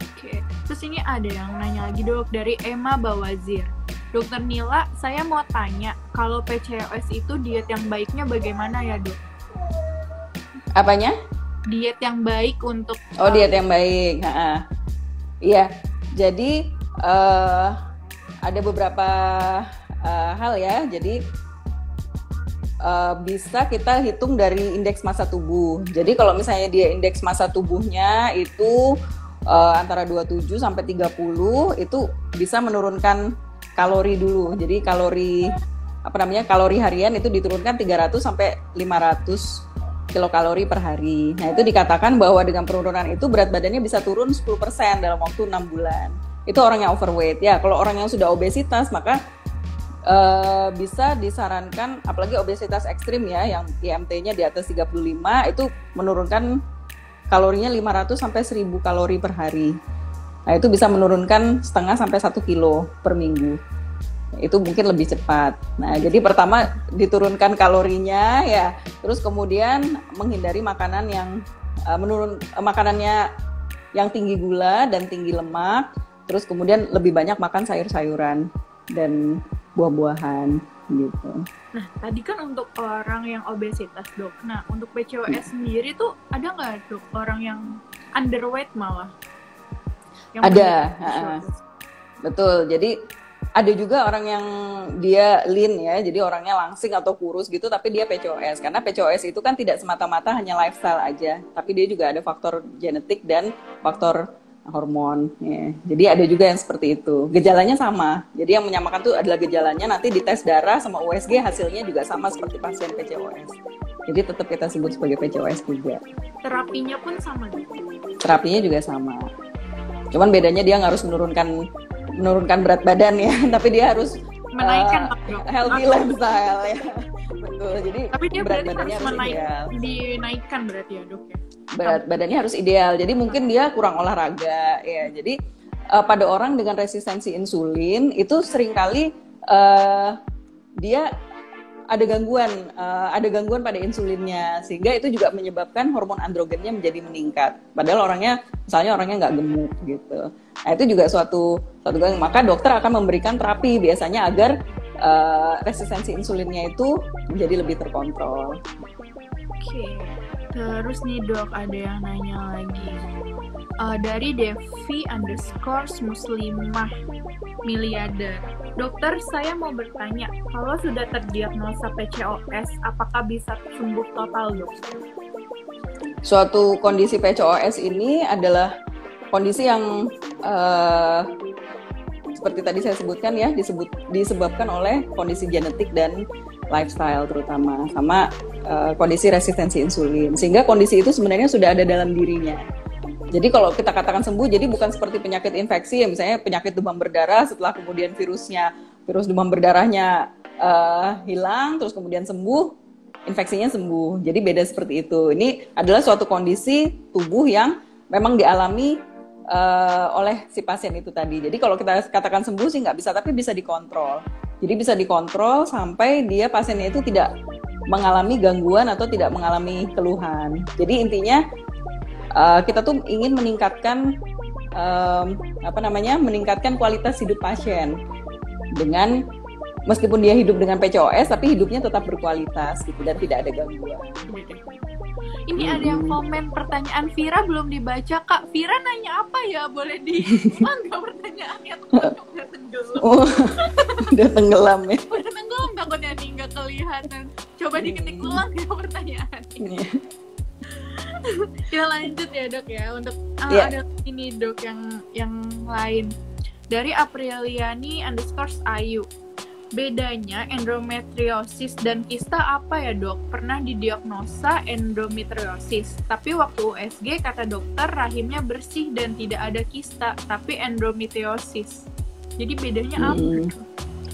Oke. Terus ini ada yang nanya lagi dok, dari Emma Bawazir. Dokter Nila, saya mau tanya, kalau PCOS itu diet yang baiknya bagaimana ya dok? Apanya? Diet yang baik untuk... diet yang baik. Iya, jadi ada beberapa hal ya. Jadi bisa kita hitung dari indeks massa tubuh. Jadi kalau misalnya dia indeks massa tubuhnya itu antara 27 sampai 30, itu bisa menurunkan kalori dulu. Jadi kalori harian itu diturunkan 300 sampai 500 kilokalori per hari. Nah, itu dikatakan bahwa dengan penurunan itu berat badannya bisa turun 10% dalam waktu 6 bulan. Itu orang yang overweight ya. Kalau orang yang sudah obesitas, maka bisa disarankan, apalagi obesitas ekstrim ya, yang IMT-nya di atas 35, itu menurunkan kalorinya 500 sampai 1000 kalori per hari. Nah, itu bisa menurunkan setengah sampai 1 kilo per minggu. Itu mungkin lebih cepat. Nah, jadi pertama diturunkan kalorinya ya, terus kemudian menghindari makanan yang makanannya yang tinggi gula dan tinggi lemak, terus kemudian lebih banyak makan sayur-sayuran dan buah-buahan gitu. Nah, tadi kan untuk orang yang obesitas dok. Nah, untuk PCOS sendiri tuh ada nggak dok orang yang underweight malah? Ada, betul. Jadi ada juga orang yang dia lean ya, jadi orangnya langsing atau kurus gitu, tapi dia PCOS. Karena PCOS itu kan tidak semata-mata hanya lifestyle aja, tapi dia juga ada faktor genetik dan faktor hormon. Ya. Jadi ada juga yang seperti itu. Gejalanya sama. Jadi yang menyamakan tuh adalah gejalanya, nanti di tes darah sama USG hasilnya juga sama seperti pasien PCOS. Jadi tetap kita sebut sebagai PCOS juga. Terapinya pun sama gitu? Terapinya juga sama. Cuman bedanya dia nggak harus menurunkan berat badan ya, tapi dia harus menaikkan dok. Healthy lifestyle ya. Betul. Jadi Tapi dia berat berarti badannya harus ideal. dinaikkan berarti ya dok ya. Berat badannya harus ideal. Jadi mungkin dia kurang olahraga ya. Jadi pada orang dengan resistensi insulin itu seringkali dia ada gangguan pada insulinnya, sehingga itu juga menyebabkan hormon androgennya menjadi meningkat. Padahal misalnya orangnya nggak gemuk gitu. Nah itu juga suatu gangguan. Maka dokter akan memberikan terapi biasanya agar resistensi insulinnya itu menjadi lebih terkontrol. Oke, terus nih dok ada yang nanya lagi. Dari Devi_muslimah miliarder. Dokter, saya mau bertanya, kalau sudah terdiagnosa PCOS, apakah bisa sembuh total, dok? Suatu kondisi PCOS ini adalah kondisi yang seperti tadi saya sebutkan ya, disebabkan oleh kondisi genetik dan lifestyle terutama, sama kondisi resistensi insulin. Sehingga kondisi itu sebenarnya sudah ada dalam dirinya. Jadi kalau kita katakan sembuh, jadi bukan seperti penyakit infeksi ya, misalnya penyakit demam berdarah, setelah kemudian virus demam berdarahnya hilang, terus kemudian sembuh, infeksinya sembuh. Jadi beda seperti itu. Ini adalah suatu kondisi tubuh yang memang dialami oleh si pasien itu tadi. Jadi kalau kita katakan sembuh sih nggak bisa, tapi bisa dikontrol. Jadi bisa dikontrol sampai pasiennya itu tidak mengalami gangguan atau tidak mengalami keluhan. Jadi intinya kita tuh ingin meningkatkan meningkatkan kualitas hidup pasien dengan meskipun dia hidup dengan PCOS tapi hidupnya tetap berkualitas gitu dan tidak ada gangguan. Ini ada yang komen pertanyaan Vira belum dibaca Kak. Vira nanya apa ya? Boleh diulang nggak pertanyaannya? Udah tenggelam. Oh, udah tenggelam ya. Udah tenggelam takutnya nih nggak kelihatan. Coba diketik ulang ya pertanyaannya. Kita lanjut ya dok ya untuk ada ini dok yang lain dari Apriliani_Ayu. Bedanya endometriosis dan kista apa ya dok? Pernah didiagnosa endometriosis, tapi waktu USG kata dokter rahimnya bersih dan tidak ada kista, tapi endometriosis. Jadi bedanya apa?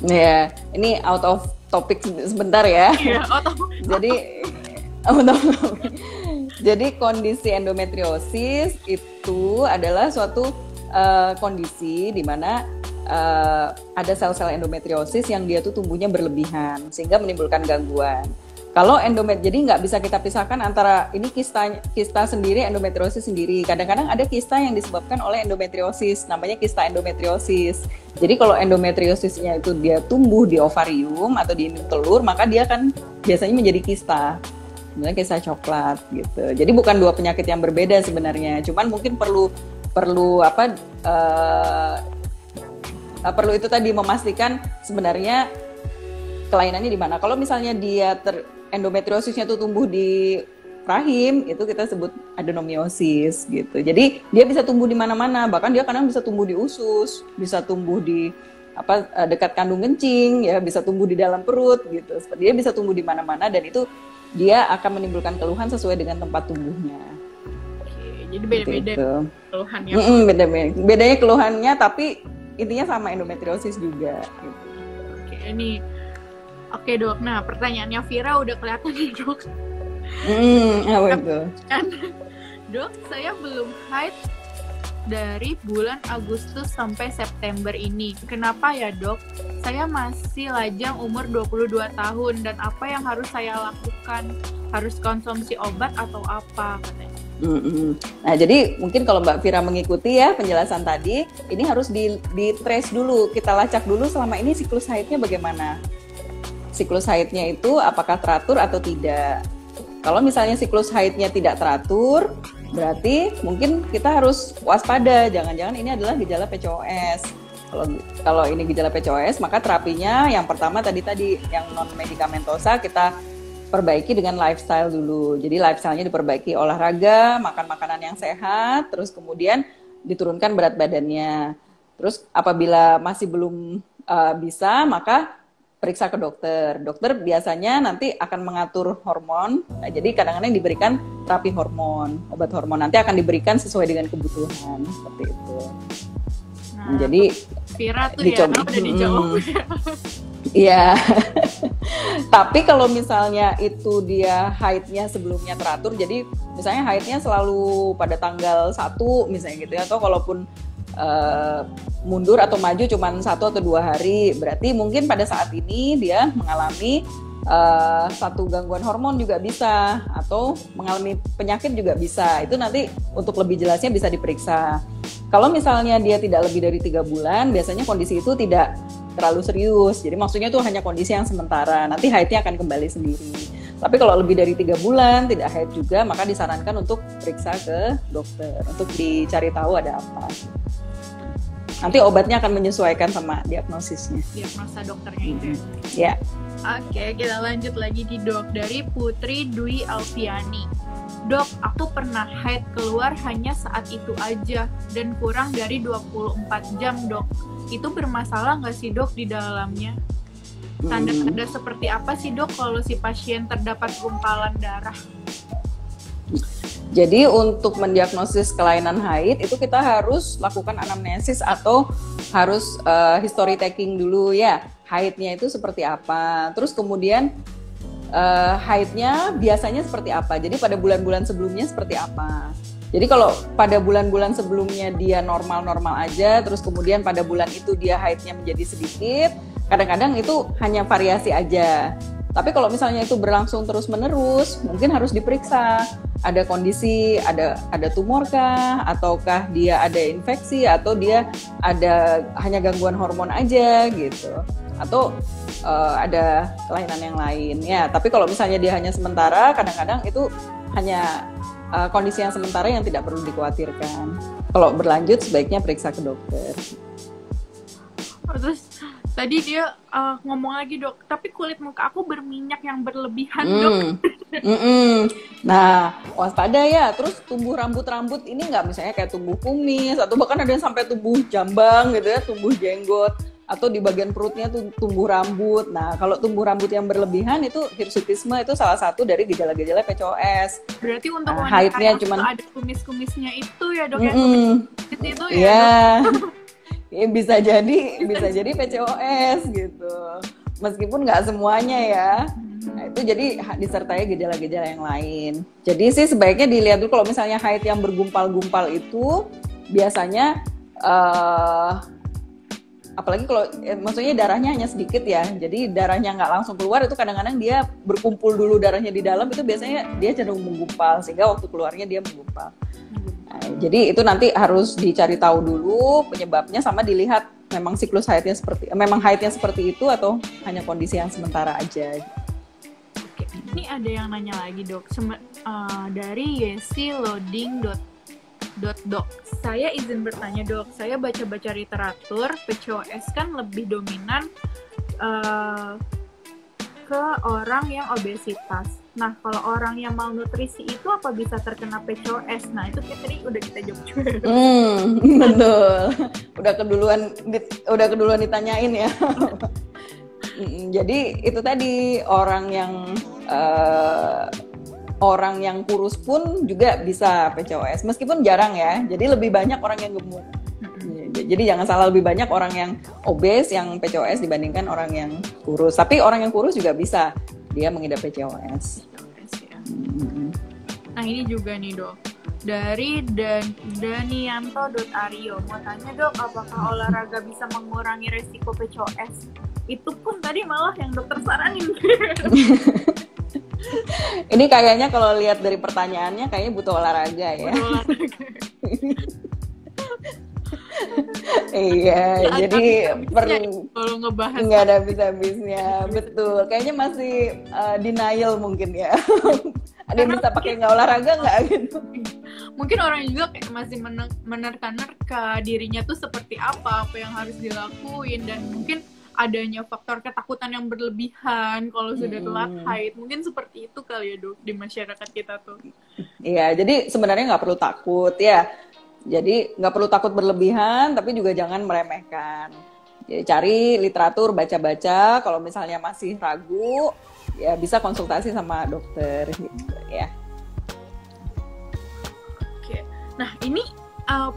Ya, ini out of topic sebentar ya. Iya, Jadi kondisi endometriosis itu adalah suatu kondisi di mana ada sel-sel endometriosis yang dia tuh tumbuhnya berlebihan sehingga menimbulkan gangguan. Kalau jadi nggak bisa kita pisahkan antara ini kista sendiri, endometriosis sendiri. Kadang-kadang ada kista yang disebabkan oleh endometriosis, namanya kista endometriosis. Jadi kalau endometriosisnya itu dia tumbuh di ovarium atau di induk telur, maka dia kan biasanya menjadi kista. Sebenarnya kista coklat gitu. Jadi bukan dua penyakit yang berbeda sebenarnya. Cuman mungkin perlu itu tadi memastikan sebenarnya kelainannya di mana. Kalau misalnya dia endometriosisnya tuh tumbuh di rahim, itu kita sebut adenomiosis gitu. Jadi dia bisa tumbuh di mana-mana, bahkan dia kadang bisa tumbuh di usus, bisa tumbuh di dekat kandung kencing, ya bisa tumbuh di dalam perut gitu. Dia bisa tumbuh di mana-mana dan itu dia akan menimbulkan keluhan sesuai dengan tempat tumbuhnya. Oke, jadi beda-beda keluhannya. Bedanya keluhannya, tapi intinya sama endometriosis juga. Gitu. Oke dok. Nah pertanyaannya Vira udah kelihatan nih dok. Apa itu? Dok, saya belum haid dari bulan Agustus sampai September ini. Kenapa ya dok? Saya masih lajang umur 22 tahun dan apa yang harus saya lakukan? Harus konsumsi obat atau apa katanya? Nah jadi mungkin kalau Mbak Vira mengikuti ya penjelasan tadi, ini harus di trace dulu, kita lacak dulu selama ini siklus haidnya bagaimana. Siklus haidnya itu apakah teratur atau tidak. Kalau misalnya siklus haidnya tidak teratur, berarti mungkin kita harus waspada, jangan-jangan ini adalah gejala PCOS. Kalau ini gejala PCOS, maka terapinya yang pertama tadi yang non medikamentosa kita perbaiki dengan lifestyle dulu. Jadi lifestyle-nya diperbaiki, olahraga, makan makanan yang sehat, terus kemudian diturunkan berat badannya. Terus apabila masih belum bisa, maka periksa ke dokter. Dokter biasanya nanti akan mengatur hormon. Nah, jadi kadang-kadang diberikan terapi hormon, obat hormon. Nanti akan diberikan sesuai dengan kebutuhan, seperti itu. Nah, Jadi Vira tuh ya, dicoba. udah dijawab. Iya. Tapi kalau misalnya itu dia haidnya sebelumnya teratur, jadi misalnya haidnya selalu pada tanggal 1 misalnya gitu ya, atau kalaupun mundur atau maju cuma 1 atau 2 hari, berarti mungkin pada saat ini dia mengalami satu gangguan hormon juga bisa, atau mengalami penyakit juga bisa. Itu nanti untuk lebih jelasnya bisa diperiksa. Kalau misalnya dia tidak lebih dari 3 bulan, biasanya kondisi itu tidak terlalu serius. Jadi maksudnya itu hanya kondisi yang sementara. Nanti haidnya akan kembali sendiri. Tapi kalau lebih dari 3 bulan tidak haid juga, maka disarankan untuk periksa ke dokter untuk dicari tahu ada apa. Nanti obatnya akan menyesuaikan sama diagnosisnya. Diagnosa dokternya itu. Ya. Oke, kita lanjut lagi di dok, dari Putri Dwi Alfiani. Dok, aku pernah haid keluar hanya saat itu aja dan kurang dari 24 jam, dok. Itu bermasalah nggak sih, dok, di dalamnya? Tanda-tanda seperti apa sih, dok, kalau si pasien terdapat gumpalan darah? Jadi untuk mendiagnosis kelainan haid itu kita harus lakukan anamnesis atau harus history taking dulu ya. Haidnya itu seperti apa? Terus kemudian haidnya biasanya seperti apa? Jadi pada bulan-bulan sebelumnya seperti apa? Jadi kalau pada bulan-bulan sebelumnya dia normal-normal aja, terus kemudian pada bulan itu dia haidnya menjadi sedikit, kadang-kadang itu hanya variasi aja. Tapi kalau misalnya itu berlangsung terus-menerus, mungkin harus diperiksa. Ada kondisi, ada tumor kah? Ataukah dia ada infeksi? Atau dia ada hanya gangguan hormon aja gitu? Atau ada kelainan yang lain ya. Tapi kalau misalnya dia hanya sementara, kadang-kadang itu hanya kondisi yang sementara yang tidak perlu dikhawatirkan. Kalau berlanjut sebaiknya periksa ke dokter. Terus tadi dia ngomong lagi, dok, tapi kulit muka aku berminyak yang berlebihan, dok. Nah, waspada ya. Terus tumbuh rambut-rambut ini nggak misalnya kayak tumbuh kumis, atau bahkan ada yang sampai tumbuh jambang gitu ya, tumbuh jenggot, atau di bagian perutnya tuh tumbuh rambut. Nah, kalau tumbuh rambut yang berlebihan itu hirsutisme, itu salah satu dari gejala-gejala PCOS. Berarti untuk wanita haidnya yang cuman ada kumis-kumisnya itu ya, dok, ya, kumis itu ya, yeah. Ya, bisa jadi PCOS gitu. Meskipun nggak semuanya ya. Nah, itu jadi disertai gejala-gejala yang lain. Jadi sih sebaiknya dilihat dulu kalau misalnya haid yang bergumpal-gumpal itu biasanya apalagi kalau maksudnya darahnya hanya sedikit ya, jadi darahnya nggak langsung keluar, itu kadang-kadang dia berkumpul dulu darahnya di dalam, itu biasanya dia cenderung menggumpal sehingga waktu keluarnya dia menggumpal. Nah, jadi itu nanti harus dicari tahu dulu penyebabnya, sama dilihat memang siklus haidnya seperti itu atau hanya kondisi yang sementara aja. Oke, ini ada yang nanya lagi, dok, dari yesiloading.dok. Saya izin bertanya, dok. Saya baca-baca literatur, PCOS kan lebih dominan ke orang yang obesitas. Nah, kalau orang yang malnutrisi itu apa bisa terkena PCOS? Nah, itu tadi udah kita jawab juga. Betul. Udah keduluan ditanyain ya. Jadi itu tadi orang yang kurus pun juga bisa PCOS, meskipun jarang ya. Jadi lebih banyak orang yang gemuk. Jadi jangan salah, lebih banyak orang yang obes yang PCOS dibandingkan orang yang kurus. Tapi orang yang kurus juga bisa dia mengidap PCOS. Ya. Nah ini juga nih, dok, dari Danianto.Aryo, mau tanya, dok, apakah olahraga bisa mengurangi resiko PCOS? Itu pun tadi malah yang dokter saranin. Ini kayaknya kalau lihat dari pertanyaannya kayaknya butuh olahraga ya. Iya, jadi kalau ngebahas nggak ada habis-habisnya, betul. Kayaknya masih denial mungkin ya. Ada yang bisa pakai nggak olahraga nggak gitu? Mungkin orang juga kayak masih menerka-nerka dirinya tuh seperti apa yang harus dilakuin, dan mungkin adanya faktor ketakutan yang berlebihan kalau sudah telat haid. Mungkin seperti itu kali ya, dok, di masyarakat kita tuh. Iya, jadi sebenarnya nggak perlu takut ya. Jadi nggak perlu takut berlebihan, tapi juga jangan meremehkan. Jadi cari literatur, baca-baca. Kalau misalnya masih ragu, ya bisa konsultasi sama dokter gitu ya. Oke. Nah ini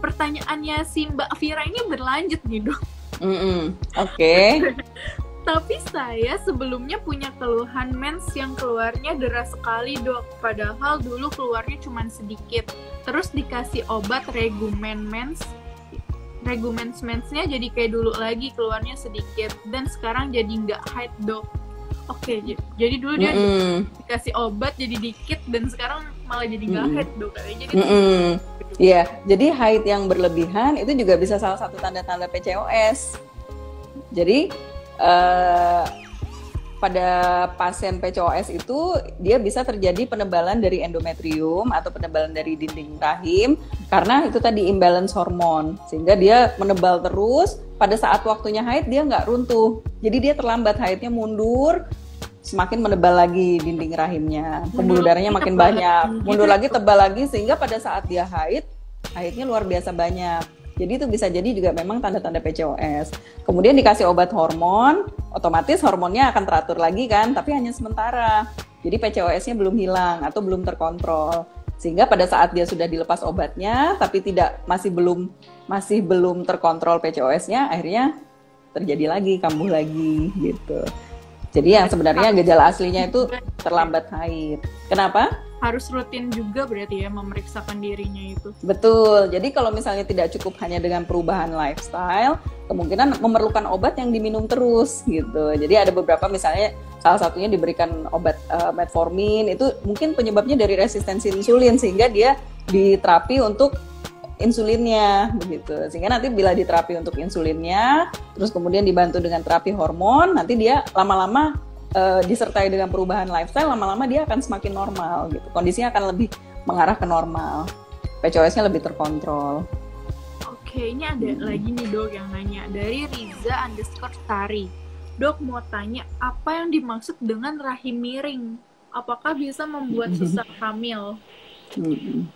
pertanyaannya si Mbak Vira ini berlanjut nih dok. Oke. Tapi saya sebelumnya punya keluhan mens yang keluarnya deras sekali dok. Padahal dulu keluarnya cuma sedikit. Terus dikasih obat mensnya jadi kayak dulu lagi keluarnya sedikit. Dan sekarang jadi nggak haid dok. Oke, jadi dulu dia dikasih obat jadi dikit dan sekarang malah jadi nggak haid dok. Jadi Iya, jadi haid yang berlebihan itu juga bisa salah satu tanda-tanda PCOS. Jadi pada pasien PCOS itu dia bisa terjadi penebalan dari endometrium atau penebalan dari dinding rahim karena itu tadi imbalance hormon, sehingga dia menebal terus. Pada saat waktunya haid dia nggak runtuh, jadi dia terlambat haidnya, mundur, semakin menebal lagi dinding rahimnya, pembuluh darahnya makin banyak, mundur lagi, tebal lagi, sehingga pada saat dia haidnya luar biasa banyak. Jadi itu bisa jadi juga memang tanda-tanda PCOS. Kemudian dikasih obat hormon, otomatis hormonnya akan teratur lagi kan, tapi hanya sementara. Jadi PCOS-nya belum hilang atau belum terkontrol. Sehingga pada saat dia sudah dilepas obatnya, tapi masih belum terkontrol PCOS-nya, akhirnya terjadi lagi, kambuh lagi gitu. Jadi yang sebenarnya gejala aslinya itu terlambat haid. Kenapa? Harus rutin juga berarti ya memeriksakan dirinya itu. Betul. Jadi kalau misalnya tidak cukup hanya dengan perubahan lifestyle, kemungkinan memerlukan obat yang diminum terus gitu. Jadi ada beberapa, misalnya salah satunya diberikan obat metformin, itu mungkin penyebabnya dari resistensi insulin sehingga dia diterapi untuk insulinnya begitu. Sehingga nanti bila diterapi untuk insulinnya, terus kemudian dibantu dengan terapi hormon, nanti dia lama-lama disertai dengan perubahan lifestyle, lama-lama dia akan semakin normal gitu. Kondisinya akan lebih mengarah ke normal. PCOS-nya lebih terkontrol. Oke, ini ada lagi nih dok yang nanya dari Riza_Tari. Dok mau tanya, apa yang dimaksud dengan rahim miring? Apakah bisa membuat susah hamil?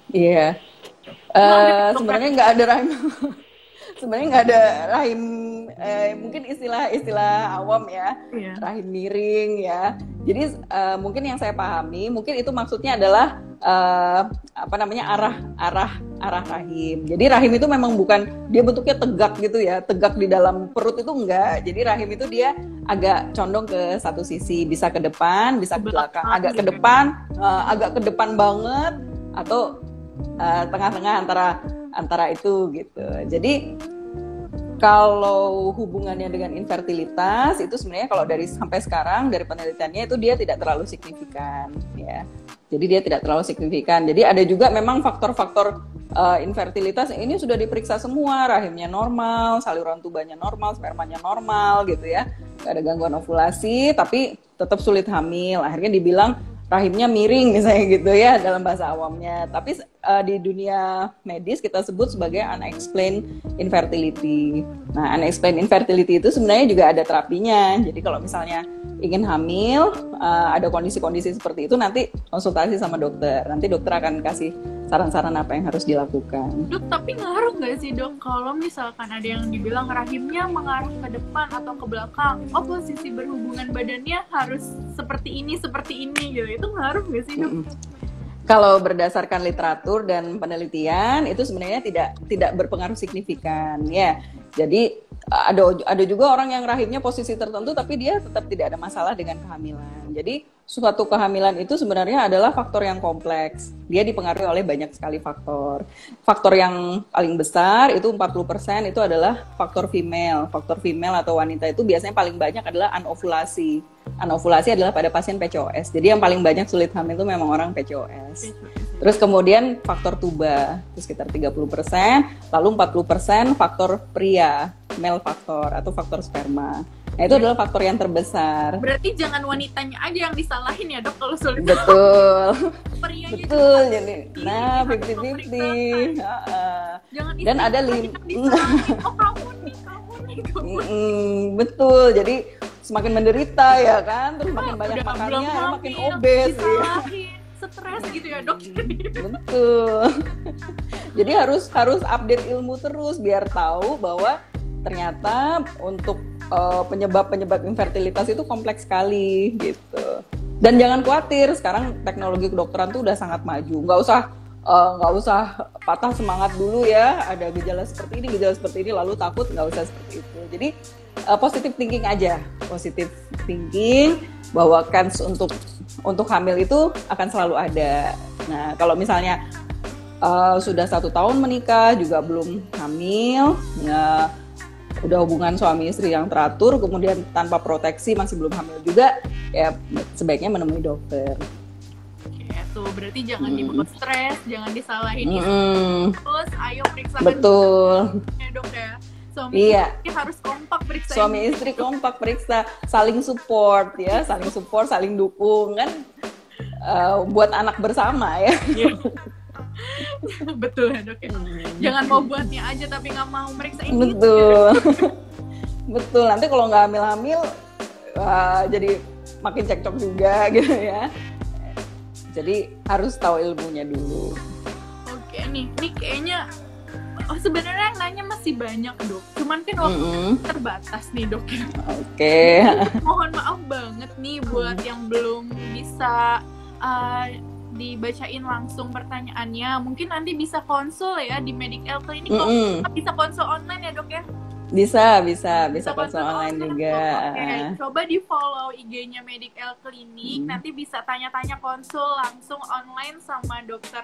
Iya. Sebenarnya nggak ada rahim. Sebenarnya nggak ada rahim, mungkin istilah awam ya, rahim miring ya. Jadi mungkin yang saya pahami, mungkin itu maksudnya adalah arah rahim. Jadi rahim itu memang bukan dia bentuknya tegak gitu ya, tegak di dalam perut itu enggak. Jadi rahim itu dia agak condong ke satu sisi, bisa ke depan, bisa ke belakang, agak ke depan banget, atau tengah-tengah antara itu gitu. Jadi kalau hubungannya dengan infertilitas itu sebenarnya kalau dari sampai sekarang dari penelitiannya itu dia tidak terlalu signifikan ya. Jadi dia tidak terlalu signifikan. Jadi ada juga memang faktor-faktor infertilitas ini sudah diperiksa semua, rahimnya normal, saluran tubannya normal, spermanya normal gitu ya. Gak ada gangguan ovulasi tapi tetap sulit hamil. Akhirnya dibilang rahimnya miring misalnya gitu ya dalam bahasa awamnya. Tapi di dunia medis kita sebut sebagai unexplained infertility. Nah, unexplained infertility itu sebenarnya juga ada terapinya. Jadi kalau misalnya ingin hamil, ada kondisi-kondisi seperti itu, nanti konsultasi sama dokter. Nanti dokter akan kasih saran-saran apa yang harus dilakukan. Dok, tapi ngaruh nggak sih dok kalau misalkan ada yang dibilang rahimnya mengarah ke depan atau ke belakang? Oh, posisi berhubungan badannya harus seperti ini gitu. Itu ngaruh nggak sih dok? Kalau berdasarkan literatur dan penelitian itu sebenarnya tidak berpengaruh signifikan ya. Jadi ada juga orang yang rahimnya posisi tertentu tapi dia tetap tidak ada masalah dengan kehamilan. Jadi suatu kehamilan itu sebenarnya adalah faktor yang kompleks. Dia dipengaruhi oleh banyak sekali faktor. Faktor yang paling besar itu 40% itu adalah faktor female. Faktor female atau wanita itu biasanya paling banyak adalah anovulasi. Anovulasi adalah pada pasien PCOS. Jadi yang paling banyak sulit hamil itu memang orang PCOS. Terus kemudian faktor tuba itu sekitar 30%, lalu 40% faktor pria, male faktor atau faktor sperma. Nah, itu adalah faktor yang terbesar. Berarti jangan wanitanya aja yang disalahin ya dok kalau sulit. Betul. Prianya betul. Jadi, nah 50-50. Dan ada oh kamu nih. Betul. Jadi semakin menderita ya kan, terus makin banyak makannya, makin obes ya. Stres gitu ya dok. Betul. Jadi harus update ilmu terus biar tahu bahwa ternyata untuk penyebab infertilitas itu kompleks sekali gitu. Dan jangan khawatir, sekarang teknologi kedokteran tuh udah sangat maju. nggak usah patah semangat dulu ya, ada gejala seperti ini lalu takut, nggak usah seperti itu. Jadi positive thinking aja, positive thinking bahwa kans untuk hamil itu akan selalu ada. Nah kalau misalnya sudah 1 tahun menikah juga belum hamil, ya, udah hubungan suami istri yang teratur kemudian tanpa proteksi masih belum hamil juga, ya sebaiknya menemui dokter. Tuh berarti jangan dibawa stres, jangan disalahin terus ayo periksa. Betul ya dok ya, suami istri harus kompak periksa, suami istri kompak periksa, saling support ya, saling dukung kan, buat anak bersama ya. Betul ya dok ya, jangan mau buatnya aja tapi nggak mau meriksa ini. Betul betul, nanti kalau nggak hamil jadi makin cekcok juga gitu ya. Jadi harus tahu ilmunya dulu. Oke nih kayaknya sebenarnya yang nanya masih banyak dok. Cuman kan waktu terbatas nih dok. Oke. Mohon maaf banget nih buat yang belum bisa dibacain langsung pertanyaannya. Mungkin nanti bisa konsul ya di Medical Clinic. Bisa konsul online ya dok ya? Bisa konsul online juga. Oke, coba di follow IG-nya Medical Clinic, nanti bisa tanya-tanya konsul langsung online sama dokter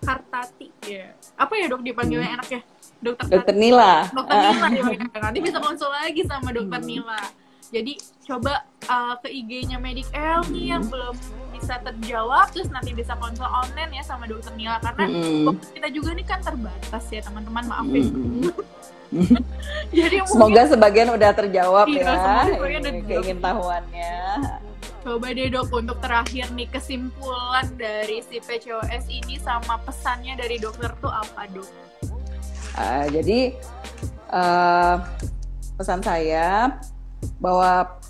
Hartati ya. Apa ya dok dipanggilnya enaknya? Dokter Nila. Dokter Nila ya. Nanti bisa konsul lagi sama dokter Nila. Jadi coba ke IG-nya Medical nih yang belum bisa terjawab, terus nanti bisa konsul online ya sama dokter Nila, karena waktu kita juga nih kan terbatas ya teman-teman, maafin. Jadi semoga sebagian udah terjawab ya keingintahuannya. Coba deh dok untuk terakhir nih kesimpulan dari si PCOS ini sama pesannya dari dokter tuh apa dok? Jadi pesan saya bahwa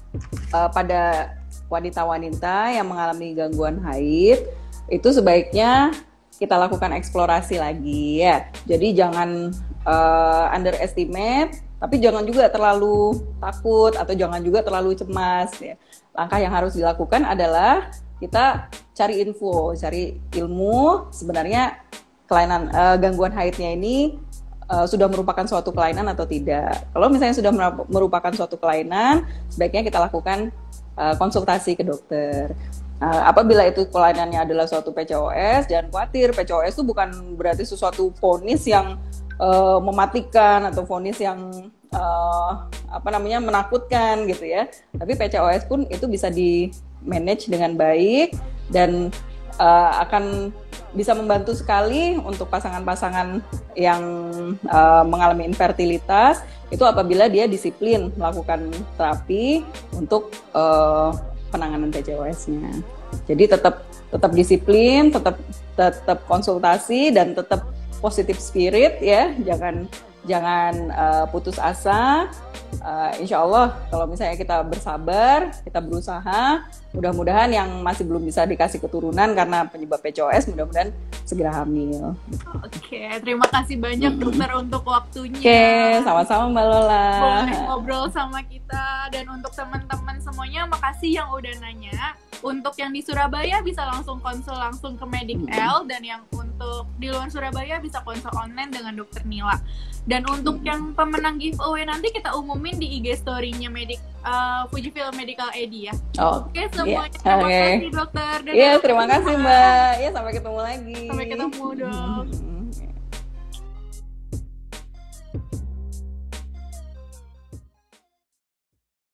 pada wanita-wanita yang mengalami gangguan haid itu sebaiknya kita lakukan eksplorasi lagi ya. Jadi jangan underestimate, tapi jangan juga terlalu takut atau jangan juga terlalu cemas ya. Langkah yang harus dilakukan adalah kita cari info, cari ilmu sebenarnya kelainan gangguan haidnya ini sudah merupakan suatu kelainan atau tidak. Kalau misalnya sudah merupakan suatu kelainan, sebaiknya kita lakukan konsultasi ke dokter. Apabila itu kelainannya adalah suatu PCOS, jangan khawatir, PCOS itu bukan berarti sesuatu vonis yang mematikan atau vonis yang menakutkan gitu ya. Tapi PCOS pun itu bisa di manage dengan baik dan akan bisa membantu sekali untuk pasangan-pasangan yang mengalami infertilitas itu apabila dia disiplin melakukan terapi untuk penanganan PCOS-nya. Jadi tetap disiplin, tetap konsultasi dan tetap positive spirit ya, jangan putus asa. Insya Allah kalau misalnya kita bersabar, kita berusaha, mudah-mudahan yang masih belum bisa dikasih keturunan karena penyebab PCOS mudah-mudahan segera hamil. Oke, terima kasih banyak dokter untuk waktunya. Oke, sama-sama Mbak Lola. Boleh ngobrol sama kita, dan untuk teman-teman semuanya makasih yang udah nanya. Untuk yang di Surabaya bisa langsung konsul langsung ke Medical, dan yang untuk di luar Surabaya bisa konsul online dengan dokter Nila. Dan untuk yang pemenang giveaway nanti kita umumin di IG story-nya Fujifilm Medical AD ya. Oke, semuanya terima kasih dokter. Iya, terima kasih Mbak. Ya, sampai ketemu lagi. Sampai ketemu dok.